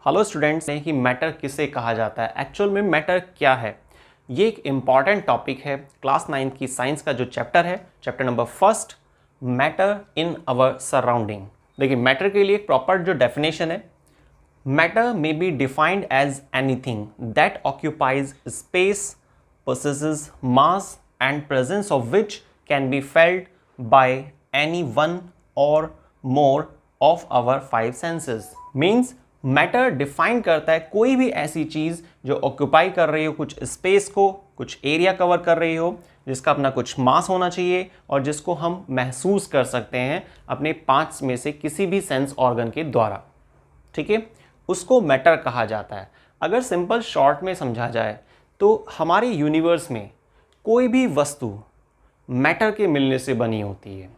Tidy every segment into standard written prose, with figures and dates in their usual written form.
Hello students, कि matter किसे कहा जाता है, एक्चुअल में मैटर क्या है। ये एक इम्पॉर्टेंट टॉपिक है क्लास 9 की साइंस का जो चैप्टर है, chapter number 1, matter in our surrounding. देखिए, मैटर के लिए एक प्रॉपर जो डेफिनेशन है, matter may be defined as anything that occupies space, possesses mass and presence of which can be felt by any one or more of our five senses। Means matter define करता है कोई भी ऐसी चीज जो occupy कर रही हो कुछ स्पेस को, कुछ एरिया कवर कर रही हो, जिसका अपना कुछ मास होना चाहिए और जिसको हम महसूस कर सकते हैं अपने 5 में से किसी भी सेंस ऑर्गन के द्वारा। ठीक है, उसको मैटर कहा जाता है। अगर सिंपल शॉर्ट में समझा जाए तो हमारे यूनिवर्स में कोई भी वस्तु मैटर के मिलने से बनी होती है।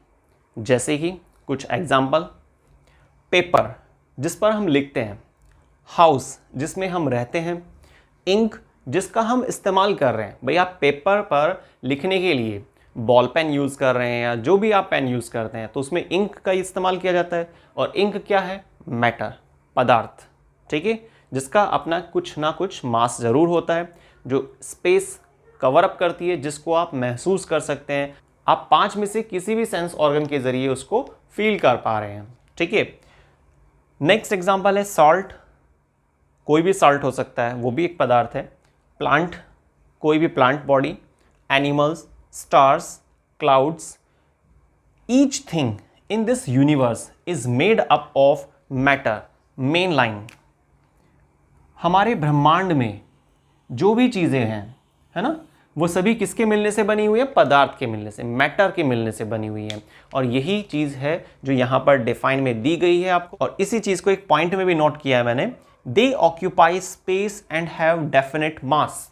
जैसे कि कुछ एग्जाम्पल, पेपर जिस पर हम लिखते हैं, हाउस जिसमें हम रहते हैं, इंक जिसका हम इस्तेमाल कर रहे हैं। भाई, आप पेपर पर लिखने के लिए बॉल पेन यूज़ कर रहे हैं या जो भी आप पेन यूज़ करते हैं तो उसमें इंक का इस्तेमाल किया जाता है। और इंक क्या है? मैटर, पदार्थ। ठीक है, जिसका अपना कुछ ना कुछ मास ज़रूर होता है, जो स्पेस कवर अप करती है, जिसको आप महसूस कर सकते हैं। आप 5 में से किसी भी सेंस ऑर्गन के ज़रिए उसको फील कर पा रहे हैं। ठीक है, नेक्स्ट एग्जांपल है सॉल्ट। कोई भी सॉल्ट हो सकता है, वो भी एक पदार्थ है। प्लांट, कोई भी plant body, animals, stars, clouds, each thing in this universe is made up of matter. Main line, हमारे ब्रह्मांड में जो भी चीज़ें हैं, है ना, वो सभी किसके मिलने से बनी हुई है? पदार्थ के मिलने से, मैटर के मिलने से बनी हुई है। और यही चीज़ है जो यहाँ पर डिफाइन में दी गई है आपको। और इसी चीज़ को एक पॉइंट में भी नोट किया है मैंने, दे occupy space and have definite mass.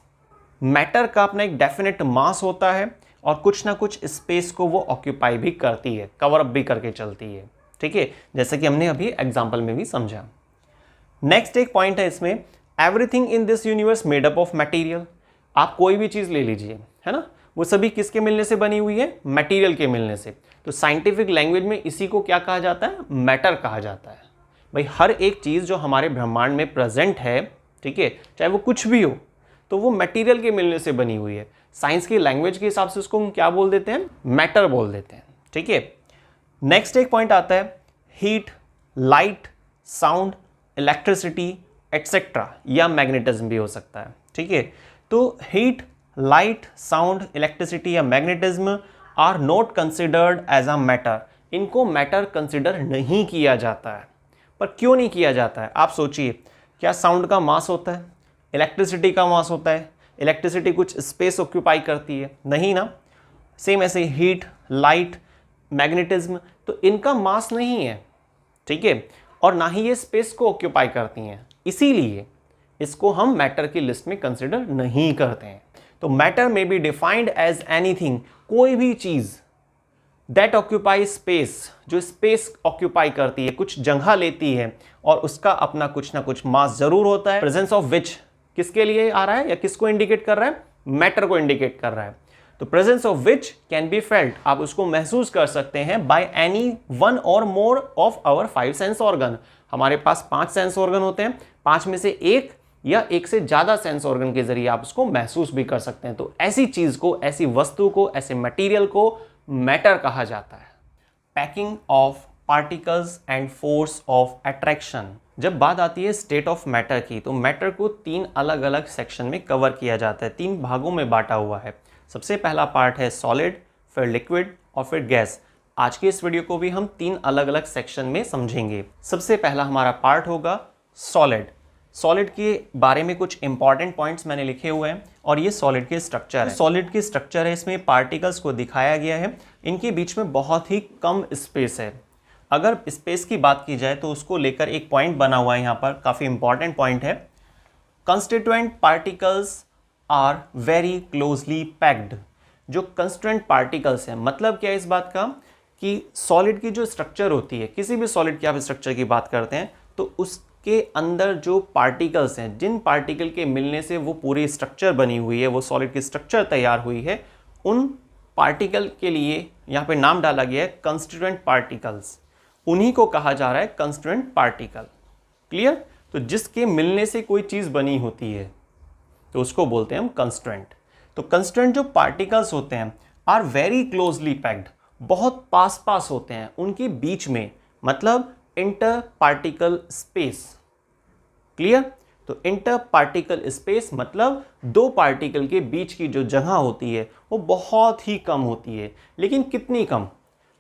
Matter का अपना एक डेफिनेट मास होता है और कुछ ना कुछ स्पेस को वो ऑक्यूपाई भी करती है, कवर अप भी करके चलती है। ठीक है, जैसे कि हमने अभी एग्जाम्पल में भी समझा। नेक्स्ट एक पॉइंट है इसमें, everything in this universe made up of material. आप कोई भी चीज़ ले लीजिए, है ना, वो सभी किसके मिलने से बनी हुई है? मटेरियल के मिलने से। तो साइंटिफिक लैंग्वेज में इसी को क्या कहा जाता है? मैटर कहा जाता है। भाई, हर एक चीज़ जो हमारे ब्रह्मांड में प्रेजेंट है, ठीक है, चाहे वो कुछ भी हो, तो वो मटेरियल के मिलने से बनी हुई है। साइंस की लैंग्वेज के हिसाब से उसको हम क्या बोल देते हैं? मैटर बोल देते हैं। ठीक है, नेक्स्ट एक पॉइंट आता है heat, light, sound, electricity etcetera, या मैग्नेटिज्म भी हो सकता है। ठीक है, तो हीट, लाइट, साउंड, इलेक्ट्रिसिटी या magnetism are not considered as a matter. इनको मैटर कंसिडर नहीं किया जाता है। पर क्यों नहीं किया जाता है? आप सोचिए, क्या साउंड का मास होता है? इलेक्ट्रिसिटी का मास होता है? इलेक्ट्रिसिटी कुछ स्पेस ऑक्यूपाई करती है? नहीं ना। सेम ऐसे हीट, लाइट, मैग्नेटिज्म, तो इनका मास नहीं है। ठीक है, और ना ही ये स्पेस को ऑक्यूपाई करती हैं, इसीलिए इसको हम मैटर की लिस्ट में कंसिडर नहीं करते हैं। तो मैटर में बी डिफाइंड एज एनीथिंग, कोई भी चीज दैट ऑक्यूपाई स्पेस, जो स्पेस ऑक्यूपाई करती है, कुछ जगह लेती है और उसका अपना कुछ ना कुछ मास जरूर होता है। प्रेजेंस ऑफ विच किसके लिए आ रहा है या किसको इंडिकेट कर रहा है? मैटर को इंडिकेट कर रहा है। तो presence of which can be felt, आप उसको महसूस कर सकते हैं bye any one or more of our 5 sense organ. हमारे पास 5 सेंस ऑर्गन होते हैं, 5 में से एक या एक से ज्यादा सेंस ऑर्गन के जरिए आप उसको महसूस भी कर सकते हैं। तो ऐसी चीज को, ऐसी वस्तु को, ऐसे मटेरियल को मैटर कहा जाता है। Packing of particles and force of attraction. जब बात आती है स्टेट ऑफ मैटर की, तो मैटर को 3 अलग अलग सेक्शन में कवर किया जाता है, 3 भागों में बांटा हुआ है। सबसे पहला पार्ट है सॉलिड, फिर लिक्विड और फिर गैस। आज के इस वीडियो को भी हम 3 अलग अलग सेक्शन में समझेंगे। सबसे पहला हमारा पार्ट होगा सॉलिड। सॉलिड के बारे में कुछ इंपॉर्टेंट पॉइंट्स मैंने लिखे हुए हैं और ये सॉलिड के स्ट्रक्चर है। सॉलिड की स्ट्रक्चर है, इसमें पार्टिकल्स को दिखाया गया है, इनके बीच में बहुत ही कम स्पेस है। अगर स्पेस की बात की जाए तो उसको लेकर एक पॉइंट बना हुआ है यहाँ पर, काफ़ी इंपॉर्टेंट पॉइंट है। Constituent particles are very closely packed. जो कंस्टिट्यूएंट पार्टिकल्स हैं, मतलब क्या है इस बात का कि सॉलिड की जो स्ट्रक्चर होती है, किसी भी सॉलिड की आप स्ट्रक्चर की बात करते हैं तो उसके अंदर जो पार्टिकल्स हैं, जिन पार्टिकल के मिलने से वो पूरी स्ट्रक्चर बनी हुई है, वो सॉलिड की स्ट्रक्चर तैयार हुई है, उन पार्टिकल के लिए यहाँ पे नाम डाला गया है कंस्टिट्यूएंट पार्टिकल्स। उन्हीं को कहा जा रहा है कंस्टिट्यूएंट पार्टिकल। क्लियर? तो जिसके मिलने से कोई चीज़ बनी होती है तो उसको बोलते हैं हम कंस्ट्रेंट। तो कंस्ट्रेंट जो पार्टिकल्स होते हैं आर वेरी क्लोजली पैक्ड, बहुत पास पास होते हैं, उनके बीच में मतलब इंटर पार्टिकल स्पेस। क्लियर? तो इंटर पार्टिकल स्पेस मतलब दो पार्टिकल के बीच की जो जगह होती है वो बहुत ही कम होती है। लेकिन कितनी कम?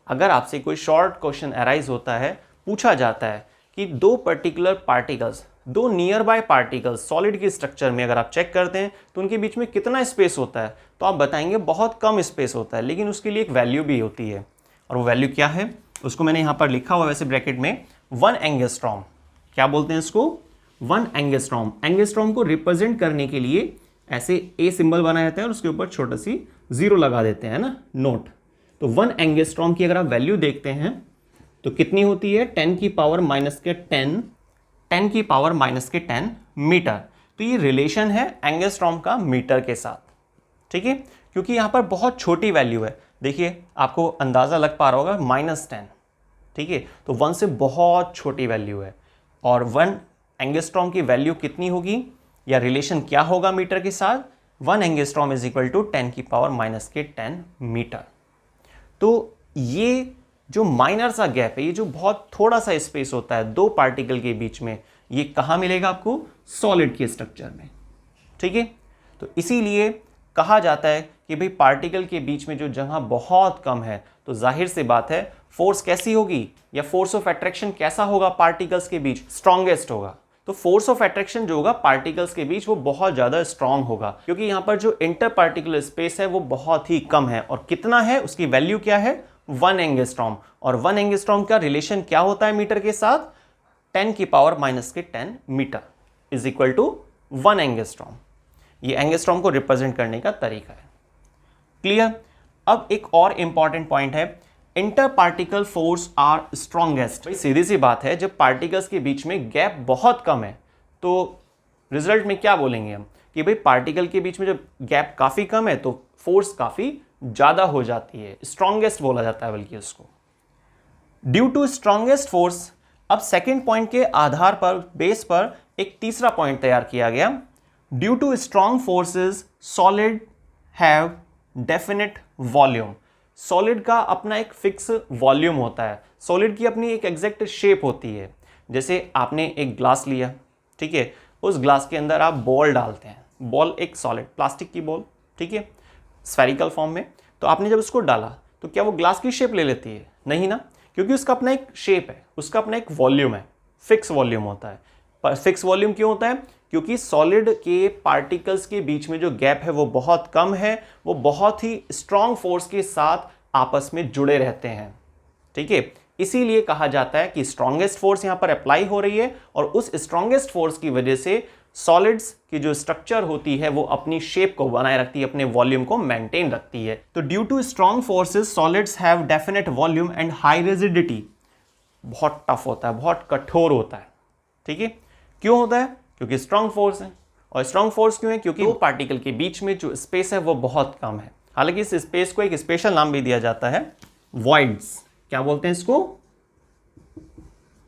अगर आपसे कोई शॉर्ट क्वेश्चन अराइज होता है, पूछा जाता है कि दो पर्टिकुलर पार्टिकल्स, दो नियर बाय पार्टिकल्स सॉलिड के स्ट्रक्चर में अगर आप चेक करते हैं तो उनके बीच में कितना स्पेस होता है, तो आप बताएंगे बहुत कम स्पेस होता है। लेकिन उसके लिए एक वैल्यू भी होती है, और वो वैल्यू क्या है उसको मैंने यहाँ पर लिखा हुआ वैसे ब्रैकेट में, 1 एंगस्ट्रॉम। क्या बोलते हैं इसको? 1 एंगस्ट्रॉम। एंगस्ट्रॉम को रिप्रेजेंट करने के लिए ऐसे ए सिंबल बनाया जाता है और उसके ऊपर छोटा सी 0 लगा देते हैं ना, नोट। तो 1 एंगस्ट्रॉम की अगर आप वैल्यू देखते हैं तो कितनी होती है? 10 की पावर माइनस के 10 की पावर माइनस के 10 मीटर। तो ये रिलेशन है एंगस्ट्रॉम का मीटर के साथ, ठीक है? क्योंकि यहाँ पर बहुत छोटी वैल्यू है, देखिए आपको अंदाज़ा लग पा रहा होगा, -10, ठीक है? तो 1 से बहुत छोटी वैल्यू है, और 1 एंगस्ट्रॉम की वैल्यू कितनी होगी या रिलेशन क्या होगा मीटर के साथ? 1 एंगस्ट्रॉम इज इक्वल टू 10 की पावर माइनस के 10 मीटर। तो ये जो माइनर सा गैप है, ये जो बहुत थोड़ा सा स्पेस होता है दो पार्टिकल के बीच में, ये कहाँ मिलेगा आपको? सॉलिड के स्ट्रक्चर में, ठीक है? तो इसीलिए कहा जाता है कि भाई पार्टिकल के बीच में जो जगह बहुत कम है, तो जाहिर सी बात है फोर्स कैसी होगी या फोर्स ऑफ अट्रैक्शन कैसा होगा पार्टिकल्स के बीच? स्ट्रॉन्गेस्ट होगा। तो फोर्स ऑफ अट्रैक्शन जो होगा पार्टिकल्स के बीच वो बहुत ज़्यादा स्ट्रांग होगा, क्योंकि यहाँ पर जो इंटर पार्टिकुलर स्पेस है वो बहुत ही कम है। और कितना है? उसकी वैल्यू क्या है? 1 एंगस्ट्रॉम। और 1 एंगस्ट्रॉम का रिलेशन क्या होता है मीटर के साथ? 10 की पावर माइनस के 10 meter is equal to 1 angstrom. ये एंगस्ट्रॉम को रिप्रेजेंट करने का तरीका है। क्लियर? अब एक और इंपॉर्टेंट पॉइंट है, inter particle force are strongest. भाई सीधी सी बात है, जब पार्टिकल्स के बीच में गैप बहुत कम है तो रिजल्ट में क्या बोलेंगे हम कि भाई पार्टिकल के बीच में जब गैप काफ़ी कम है तो फोर्स काफ़ी ज़्यादा हो जाती है, स्ट्रॉन्गेस्ट बोला जाता है बल्कि उसको। ड्यू टू स्ट्रॉन्गेस्ट फोर्स, अब सेकेंड पॉइंट के आधार पर, बेस पर एक तीसरा पॉइंट तैयार किया गया। Due to strong forces solid have definite volume. Solid का अपना एक फिक्स वॉल्यूम होता है, सॉलिड की अपनी एक एग्जैक्ट शेप होती है। जैसे आपने एक ग्लास लिया, ठीक है, उस ग्लास के अंदर आप बॉल डालते हैं, बॉल एक सॉलिड प्लास्टिक की बॉल, ठीक है, स्फेरिकल फॉर्म में। तो आपने जब उसको डाला तो क्या वो ग्लास की शेप ले लेती है? नहीं ना, क्योंकि उसका अपना एक शेप है, उसका अपना एक वॉल्यूम है, फिक्स वॉल्यूम होता है। पर फिक्स वॉल्यूम क्यों होता है? क्योंकि सॉलिड के पार्टिकल्स के बीच में जो गैप है वो बहुत कम है, वो बहुत ही स्ट्रॉन्ग फोर्स के साथ आपस में जुड़े रहते हैं, ठीक है? इसीलिए कहा जाता है कि स्ट्रॉन्गेस्ट फोर्स यहां पर अप्लाई हो रही है, और उस स्ट्रॉन्गेस्ट फोर्स की वजह से सॉलिड्स की जो स्ट्रक्चर होती है वो अपनी शेप को बनाए रखती है, अपने वॉल्यूम को मेंटेन रखती है। तो due to strong forces solids have definite volume and high rigidity. बहुत टफ होता है, बहुत कठोर होता है, ठीक है? क्यों होता है? क्योंकि स्ट्रॉन्ग फोर्स है। और स्ट्रॉन्ग फोर्स क्यों है? क्योंकि दो पार्टिकल के बीच में जो स्पेस है वो बहुत कम है। हालांकि इस स्पेस को एक स्पेशल नाम भी दिया जाता है, वॉइड्स। क्या बोलते हैं इसको?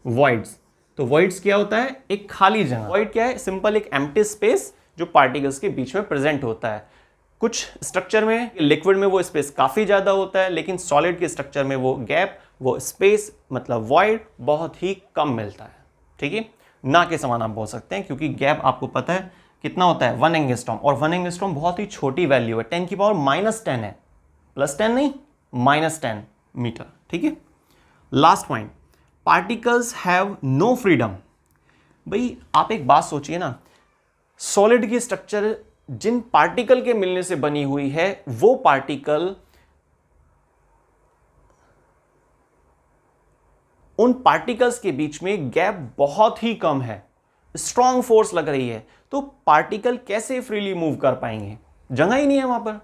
वॉइड्स। तो वॉइड्स क्या होता है? एक खाली जगह। वॉइड क्या है? सिंपल एक एम्प्टी स्पेस जो पार्टिकल्स के बीच में प्रेजेंट होता है। कुछ स्ट्रक्चर में, लिक्विड में वो स्पेस काफी ज्यादा होता है, लेकिन सॉलिड के स्ट्रक्चर में वो गैप, वो स्पेस मतलब वॉइड बहुत ही कम मिलता है, ठीक है? ना के समान आप बोल सकते हैं, क्योंकि गैप आपको पता है कितना होता है? 1 एंगस्ट्रॉम। और 1 एंगस्ट्रॉम बहुत ही छोटी वैल्यू है, 10 की पावर माइनस 10 है, +10 नहीं, -10 मीटर, ठीक है? Last point, particles have no freedom. भाई आप एक बात सोचिए ना, सॉलिड की स्ट्रक्चर जिन पार्टिकल के मिलने से बनी हुई है, वो पार्टिकल उन पार्टिकल्स के बीच में गैप बहुत ही कम है, स्ट्रॉन्ग फोर्स लग रही है, तो पार्टिकल कैसे फ्रीली मूव कर पाएंगे? जगह ही नहीं है वहां पर,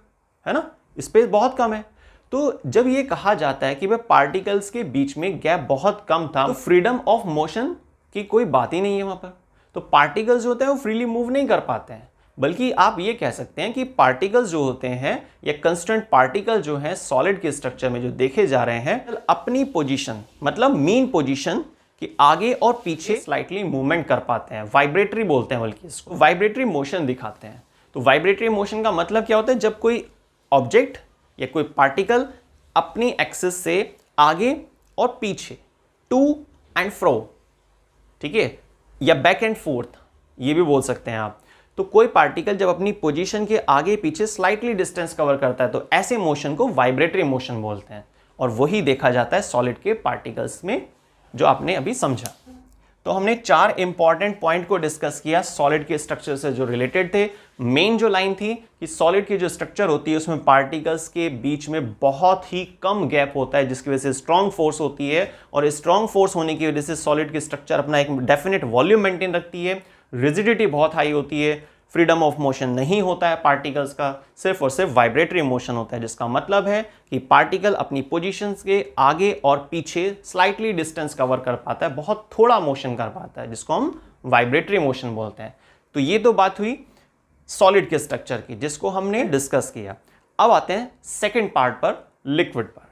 है ना, स्पेस बहुत कम है। तो जब ये कहा जाता है कि भाई पार्टिकल्स के बीच में गैप बहुत कम था, तो फ्रीडम ऑफ मोशन की कोई बात ही नहीं है वहां पर। तो पार्टिकल्स जो होते हैं वो फ्रीली मूव नहीं कर पाते हैं, बल्कि आप ये कह सकते हैं कि पार्टिकल्स जो होते हैं या कंस्टेंट पार्टिकल जो हैं सॉलिड के स्ट्रक्चर में जो देखे जा रहे हैं, अपनी पोजीशन मतलब मीन पोजीशन कि आगे और पीछे स्लाइटली मूवमेंट कर पाते हैं, वाइब्रेटरी बोलते हैं, बल्कि इसको वाइब्रेटरी मोशन दिखाते हैं। तो वाइब्रेटरी मोशन का मतलब क्या होता है? जब कोई ऑब्जेक्ट या कोई पार्टिकल अपनी एक्सिस से आगे और पीछे, टू एंड फ्रो, ठीक है, या बैक एंड फोर्थ, ये भी बोल सकते हैं आप। तो कोई पार्टिकल जब अपनी पोजीशन के आगे पीछे स्लाइटली डिस्टेंस कवर करता है तो ऐसे मोशन को वाइब्रेटरी मोशन बोलते हैं, और वही देखा जाता है सॉलिड के पार्टिकल्स में, जो आपने अभी समझा। तो हमने 4 इंपॉर्टेंट पॉइंट को डिस्कस किया सॉलिड के स्ट्रक्चर से जो रिलेटेड थे। मेन जो लाइन थी कि सॉलिड की जो स्ट्रक्चर होती है उसमें पार्टिकल्स के बीच में बहुत ही कम गैप होता है, जिसकी वजह से स्ट्रॉन्ग फोर्स होती है, और स्ट्रॉन्ग फोर्स होने की वजह से सॉलिड की स्ट्रक्चर अपना एक डेफिनेट वॉल्यूम मेंटेन रखती है, रिजिडिटी बहुत हाई होती है, फ्रीडम ऑफ मोशन नहीं होता है पार्टिकल्स का, सिर्फ और सिर्फ वाइब्रेटरी मोशन होता है, जिसका मतलब है कि पार्टिकल अपनी पोजीशंस के आगे और पीछे स्लाइटली डिस्टेंस कवर कर पाता है, बहुत थोड़ा मोशन कर पाता है, जिसको हम वाइब्रेटरी मोशन बोलते हैं। तो ये तो बात हुई सॉलिड के स्ट्रक्चर की, जिसको हमने डिस्कस किया। अब आते हैं सेकेंड पार्ट पर, लिक्विड पर।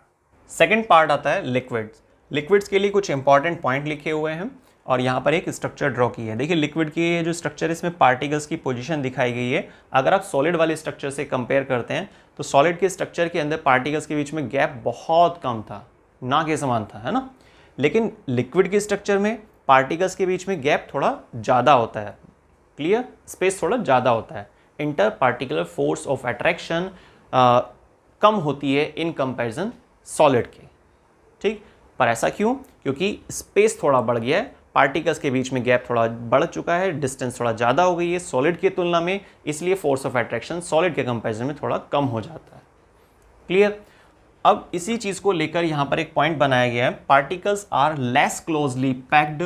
सेकेंड पार्ट आता है लिक्विड्स। लिक्विड्स के लिए कुछ इंपॉर्टेंट पॉइंट लिखे हुए हैं और यहाँ पर एक स्ट्रक्चर ड्रॉ की है। देखिए लिक्विड की जो स्ट्रक्चर है इसमें पार्टिकल्स की पोजीशन दिखाई गई है। अगर आप सॉलिड वाले स्ट्रक्चर से कंपेयर करते हैं तो सॉलिड के स्ट्रक्चर के अंदर पार्टिकल्स के बीच में गैप बहुत कम था, ना के समान था, है ना। लेकिन लिक्विड के स्ट्रक्चर में पार्टिकल्स के बीच में गैप थोड़ा ज़्यादा होता है, क्लियर, स्पेस थोड़ा ज़्यादा होता है। Inter particular force of attraction कम होती है इन कंपैरिजन सॉलिड के, ठीक। पर ऐसा क्यों? क्योंकि स्पेस थोड़ा बढ़ गया है, पार्टिकल्स के बीच में गैप थोड़ा बढ़ चुका है, डिस्टेंस थोड़ा ज़्यादा हो गई है सॉलिड की तुलना में, इसलिए फोर्स ऑफ अट्रैक्शन सॉलिड के कंपैरिजन में थोड़ा कम हो जाता है, क्लियर। अब इसी चीज़ को लेकर यहाँ पर एक पॉइंट बनाया गया है, particles are less closely packed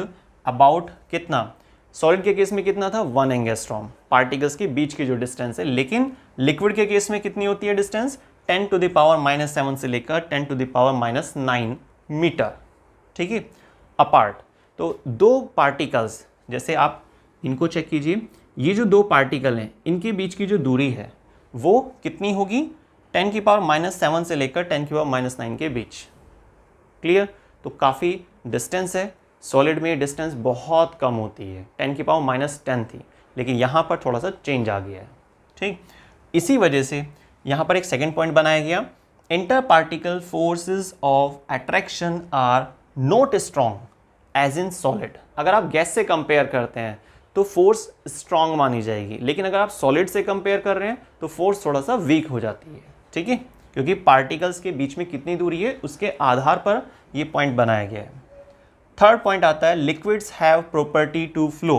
about, कितना सॉलिड के केस में कितना था 1 एंगस्ट्रॉम पार्टिकल्स के बीच की जो डिस्टेंस है, लेकिन लिक्विड के केस में कितनी होती है डिस्टेंस 10⁻⁻7 से लेकर 10⁻⁹ मीटर, ठीक है, अपार्ट। तो दो पार्टिकल्स, जैसे आप इनको चेक कीजिए, ये जो दो पार्टिकल हैं इनके बीच की जो दूरी है वो कितनी होगी 10⁻⁻7 से लेकर 10⁻⁹ के बीच, क्लियर। तो काफ़ी डिस्टेंस है, सॉलिड में डिस्टेंस बहुत कम होती है, 10⁻⁻10 थी, लेकिन यहाँ पर थोड़ा सा चेंज आ गया है, ठीक। इसी वजह से यहाँ पर एक सेकेंड पॉइंट बनाया गया, inter particle forces of attraction are not strong as in solid. अगर आप गैस से कंपेयर करते हैं तो फोर्स स्ट्रॉन्ग मानी जाएगी, लेकिन अगर आप सॉलिड से कंपेयर कर रहे हैं तो फोर्स थोड़ा सा वीक हो जाती है, ठीक है, क्योंकि पार्टिकल्स के बीच में कितनी दूरी है उसके आधार पर ये पॉइंट बनाया गया है। थर्ड पॉइंट आता है liquids have property to flow.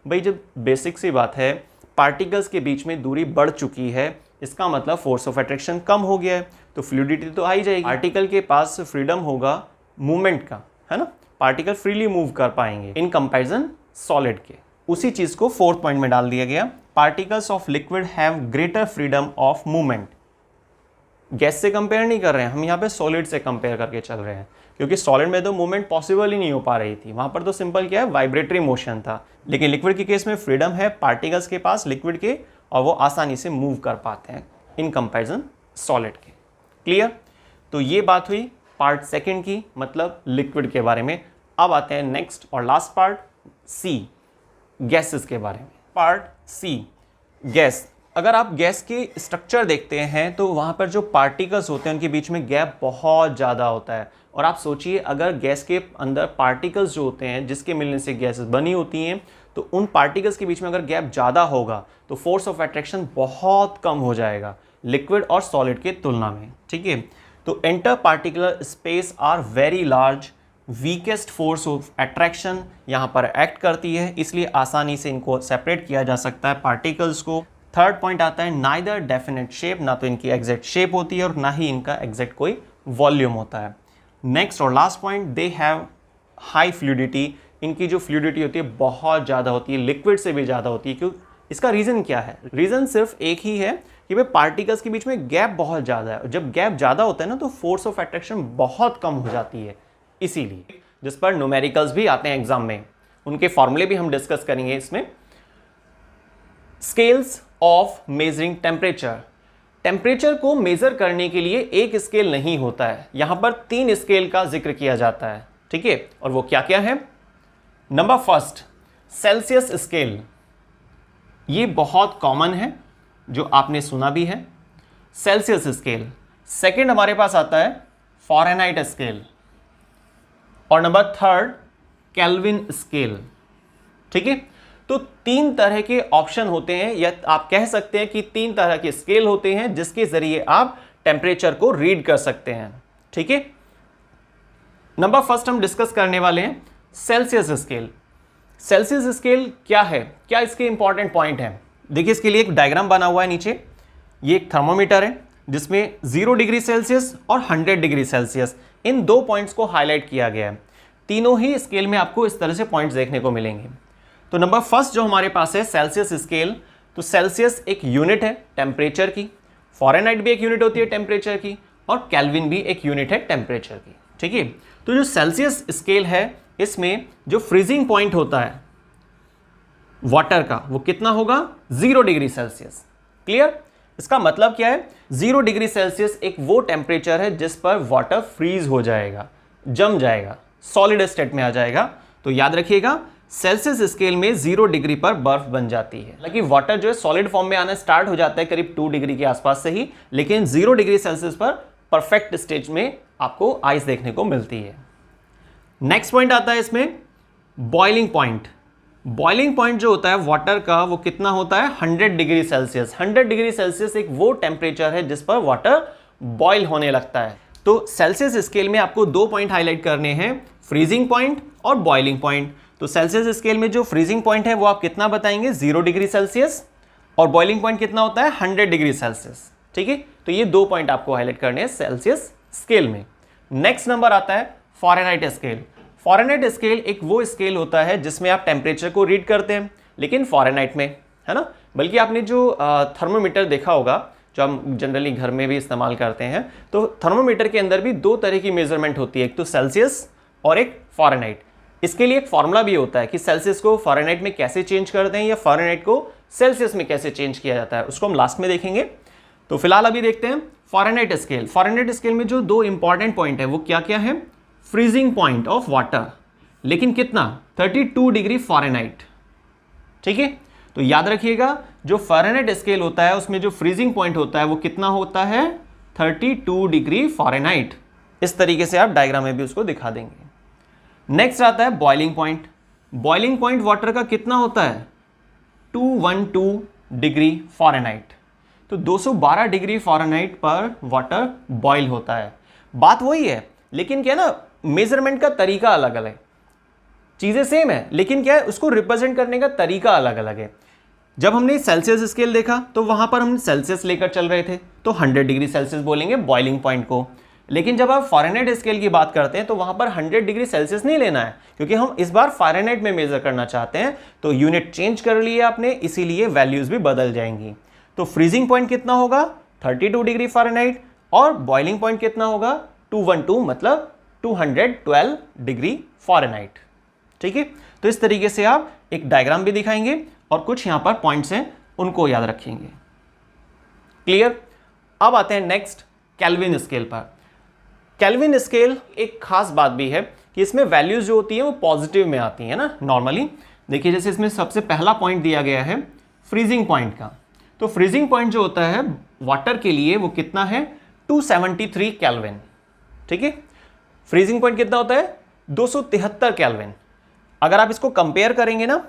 भाई जब बेसिक सी बात है पार्टिकल्स के बीच में दूरी बढ़ चुकी है, इसका मतलब फोर्स ऑफ अट्रैक्शन कम हो गया है, तो फ्लूइडिटी तो आ ही जाएगी, पार्टिकल के पास फ्रीडम होगा मूवमेंट का, है ना, पार्टिकल फ्रीली मूव कर पाएंगे इन कंपैरिजन सॉलिड के। उसी चीज को फोर्थ पॉइंट में डाल दिया गया, particles of liquid have greater freedom of movement. Gas से कंपेयर नहीं कर रहे हैं हम, यहाँ पे सॉलिड से कंपेयर करके चल रहे हैं, क्योंकि सॉलिड में तो मूवमेंट पॉसिबल ही नहीं हो पा रही थी, वहां पर तो सिंपल क्या है वाइब्रेटरी मोशन था, लेकिन लिक्विड के केस में फ्रीडम है पार्टिकल्स के पास लिक्विड के, और वो आसानी से मूव कर पाते हैं इन कंपैरिजन सॉलिड के, क्लियर। तो ये बात हुई पार्ट सेकंड की, मतलब लिक्विड के बारे में। अब आते हैं नेक्स्ट और लास्ट पार्ट, सी, गैसेस के बारे में। Part C, gas. अगर आप गैस के स्ट्रक्चर देखते हैं तो वहाँ पर जो पार्टिकल्स होते हैं उनके बीच में गैप बहुत ज़्यादा होता है, और आप सोचिए अगर गैस के अंदर पार्टिकल्स जो होते हैं जिसके मिलने से गैसेस बनी होती हैं, तो उन पार्टिकल्स के बीच में अगर गैप ज़्यादा होगा तो फोर्स ऑफ अट्रैक्शन बहुत कम हो जाएगा लिक्विड और सॉलिड के तुलना में, ठीक है। तो inter particular space are very large, weakest force of attraction यहाँ पर एक्ट करती है, इसलिए आसानी से इनको सेपरेट किया जा सकता है पार्टिकल्स को। थर्ड पॉइंट आता है नाइदर डेफिनेट शेप, ना तो इनकी एग्जैक्ट शेप होती है और ना ही इनका एग्जैक्ट कोई वॉल्यूम होता है। नेक्स्ट और last point, they have high fluidity, इनकी जो फ्लूइडिटी होती है बहुत ज़्यादा होती है, लिक्विड से भी ज़्यादा होती है। क्यों? इसका रीज़न क्या है? रीज़न सिर्फ एक ही है कि भाई पार्टिकल्स के बीच में गैप बहुत ज़्यादा है, जब गैप ज़्यादा होता है ना तो फोर्स ऑफ अट्रैक्शन बहुत कम हो जाती है, इसीलिए, जिस पर न्यूमेरिकल्स भी आते हैं एग्जाम में, उनके फॉर्मूले भी हम डिस्कस करेंगे इसमें। Scales of measuring temperature, temperature को मेजर करने के लिए एक स्केल नहीं होता है, यहां पर 3 स्केल का जिक्र किया जाता है, ठीक है। और वो क्या क्या है? नंबर फर्स्ट सेल्सियस स्केल, ये बहुत कॉमन है, जो आपने सुना भी है, सेल्सियस स्केल। सेकंड हमारे पास आता है फ़ारेनहाइट स्केल, और नंबर थर्ड केल्विन स्केल। ठीक है, तो तीन तरह के ऑप्शन होते हैं, या आप कह सकते हैं कि तीन तरह के स्केल होते हैं जिसके जरिए आप टेम्परेचर को रीड कर सकते हैं। ठीक है, नंबर फर्स्ट हम डिस्कस करने वाले हैं सेल्सियस स्केल। सेल्सियस स्केल क्या है, क्या इसके इंपॉर्टेंट पॉइंट हैं? देखिए, इसके लिए एक डायग्राम बना हुआ है नीचे। ये एक थर्मोमीटर है जिसमें 0 डिग्री सेल्सियस और 100 डिग्री सेल्सियस, इन दो पॉइंट्स को हाईलाइट किया गया है। तीनों ही स्केल में आपको इस तरह से पॉइंट्स देखने को मिलेंगे। तो नंबर फर्स्ट जो हमारे पास है सेल्सियस स्केल, तो सेल्सियस एक यूनिट है टेम्परेचर की, फ़ारेनहाइट भी एक यूनिट होती है टेम्परेचर की, और केल्विन भी एक यूनिट है टेम्परेचर की। ठीक है, तो जो सेल्सियस स्केल है, इसमें जो फ्रीजिंग पॉइंट होता है वाटर का, वो कितना होगा? 0 डिग्री सेल्सियस। क्लियर? इसका मतलब क्या है? 0 डिग्री सेल्सियस एक वो टेम्परेचर है जिस पर वाटर फ्रीज हो जाएगा, जम जाएगा, सॉलिड स्टेट में आ जाएगा। तो याद रखिएगा, सेल्सियस स्केल में 0 डिग्री पर बर्फ बन जाती है। हालांकि वाटर जो है सॉलिड फॉर्म में आना स्टार्ट हो जाता है करीब 2 डिग्री के आसपास से ही, लेकिन 0 डिग्री सेल्सियस पर परफेक्ट स्टेज में आपको आइस देखने को मिलती है। नेक्स्ट पॉइंट आता है इसमें बॉइलिंग पॉइंट। बॉइलिंग पॉइंट जो होता है वाटर का, वो कितना होता है? 100 डिग्री सेल्सियस। 100 डिग्री सेल्सियस एक वो टेम्परेचर है जिस पर वाटर बॉयल होने लगता है। तो सेल्सियस स्केल में आपको दो पॉइंट हाईलाइट करने हैं, फ्रीजिंग पॉइंट और बॉइलिंग पॉइंट। तो सेल्सियस स्केल में जो फ्रीजिंग पॉइंट है वो आप कितना बताएंगे? 0 डिग्री सेल्सियस, और बॉइलिंग पॉइंट कितना होता है? 100 डिग्री सेल्सियस। ठीक है, तो ये दो पॉइंट आपको हाईलाइट करने हैं सेल्सियस स्केल में। नेक्स्ट नंबर आता है फ़ारेनहाइट स्केल। फ़ारेनहाइट स्केल एक वो स्केल होता है जिसमें आप टेम्परेचर को रीड करते हैं, लेकिन फ़ारेनहाइट में, है ना। बल्कि आपने जो थर्मोमीटर देखा होगा, जो हम जनरली घर में भी इस्तेमाल करते हैं, तो थर्मोमीटर के अंदर भी दो तरह की मेजरमेंट होती है, एक तो सेल्सियस और एक फ़ारेनहाइट। इसके लिए एक फॉर्मूला भी होता है कि सेल्सियस को फ़ारेनहाइट में कैसे चेंज करते हैं या फ़ारेनहाइट को सेल्सियस में कैसे चेंज किया जाता है, उसको हम लास्ट में देखेंगे। तो फिलहाल अभी देखते हैं फ़ारेनहाइट स्केल। फ़ारेनहाइट स्केल में जो दो इंपॉर्टेंट पॉइंट है वो क्या क्या है? फ्रीजिंग पॉइंट ऑफ वाटर, लेकिन कितना? 32 डिग्री फ़ारेनहाइट। ठीक है, तो याद रखिएगा, जो फ़ारेनहाइट स्केल होता है उसमें जो फ्रीजिंग पॉइंट होता है वो कितना होता है? 32 डिग्री फ़ारेनहाइट। इस तरीके से आप डायग्राम में भी उसको दिखा देंगे। नेक्स्ट आता है boiling point. Boiling point water का कितना होता है? 212 डिग्री फ़ारेनहाइट। तो 212 डिग्री फ़ारेनहाइट पर वाटर बॉयल होता है। बात वही है, लेकिन क्या है ना, मेजरमेंट का तरीका अलग अलग है। चीज़ें सेम है, लेकिन क्या है, उसको रिप्रेजेंट करने का तरीका अलग अलग है। जब हमने सेल्सियस स्केल देखा तो वहां पर हम सेल्सियस लेकर चल रहे थे, तो 100 डिग्री सेल्सियस बोलेंगे बॉइलिंग पॉइंट को। लेकिन जब आप फ़ारेनहाइट स्केल की बात करते हैं तो वहां पर 100 डिग्री सेल्सियस नहीं लेना है, क्योंकि हम इस बार फ़ारेनहाइट में मेजर करना चाहते हैं। तो यूनिट चेंज कर लिए आपने, इसीलिए वैल्यूज भी बदल जाएंगी। तो फ्रीजिंग पॉइंट कितना होगा? 32 डिग्री फ़ारेनहाइट, और बॉइलिंग पॉइंट कितना होगा? 212, मतलब 212 डिग्री फ़ारेनहाइट। ठीक है, तो इस तरीके से आप एक डायग्राम भी दिखाएंगे और कुछ यहां पर पॉइंट्स हैं उनको याद रखेंगे। क्लियर? अब आते हैं नेक्स्ट केल्विन स्केल पर। केल्विन स्केल एक खास बात भी है कि इसमें वैल्यूज जो होती है वो पॉजिटिव में आती है ना नॉर्मली। देखिए, जैसे इसमें सबसे पहला पॉइंट दिया गया है फ्रीजिंग पॉइंट का। तो फ्रीजिंग पॉइंट जो होता है वाटर के लिए वो कितना है? 273 केल्विन। ठीक है, फ्रीजिंग पॉइंट कितना होता है? 273 केल्विन। अगर आप इसको कंपेयर करेंगे ना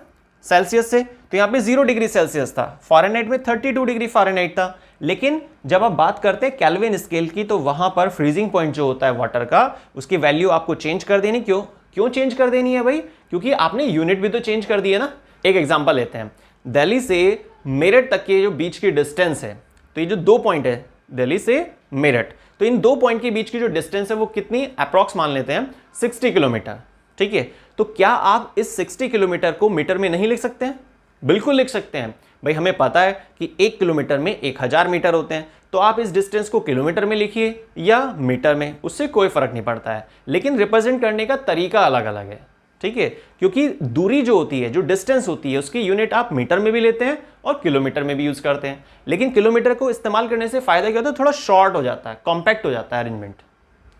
सेल्सियस से, तो यहाँ पे 0 डिग्री सेल्सियस था, फ़ारेनहाइट में 32 डिग्री फ़ारेनहाइट था। लेकिन जब आप बात करते हैं केल्विन स्केल की, तो वहां पर फ्रीजिंग पॉइंट जो होता है वाटर का, उसकी वैल्यू आपको चेंज कर देनी। क्यों चेंज कर देनी है भाई? क्योंकि आपने यूनिट भी तो चेंज कर दी है ना। एक एग्जाम्पल लेते हैं, दिल्ली से मेरठ तक के जो बीच की डिस्टेंस है, तो ये जो दो पॉइंट है दिल्ली से मेरठ, तो इन दो पॉइंट के बीच की जो डिस्टेंस है वो कितनी अप्रॉक्स मान लेते हैं? 60 किलोमीटर। ठीक है, तो क्या आप इस 60 किलोमीटर को मीटर में नहीं लिख सकते हैं? बिल्कुल लिख सकते हैं भाई। हमें पता है कि 1 किलोमीटर में 1000 मीटर होते हैं, तो आप इस डिस्टेंस को किलोमीटर में लिखिए या मीटर में, उससे कोई फर्क नहीं पड़ता है। लेकिन रिप्रेजेंट करने का तरीका अलग अलग है। ठीक है, क्योंकि दूरी जो होती है, जो डिस्टेंस होती है, उसकी यूनिट आप मीटर में भी लेते हैं और किलोमीटर में भी यूज करते हैं। लेकिन किलोमीटर को इस्तेमाल करने से फायदा क्या होता है? थोड़ा शॉर्ट हो जाता है, कॉम्पैक्ट हो जाता है अरेंजमेंट।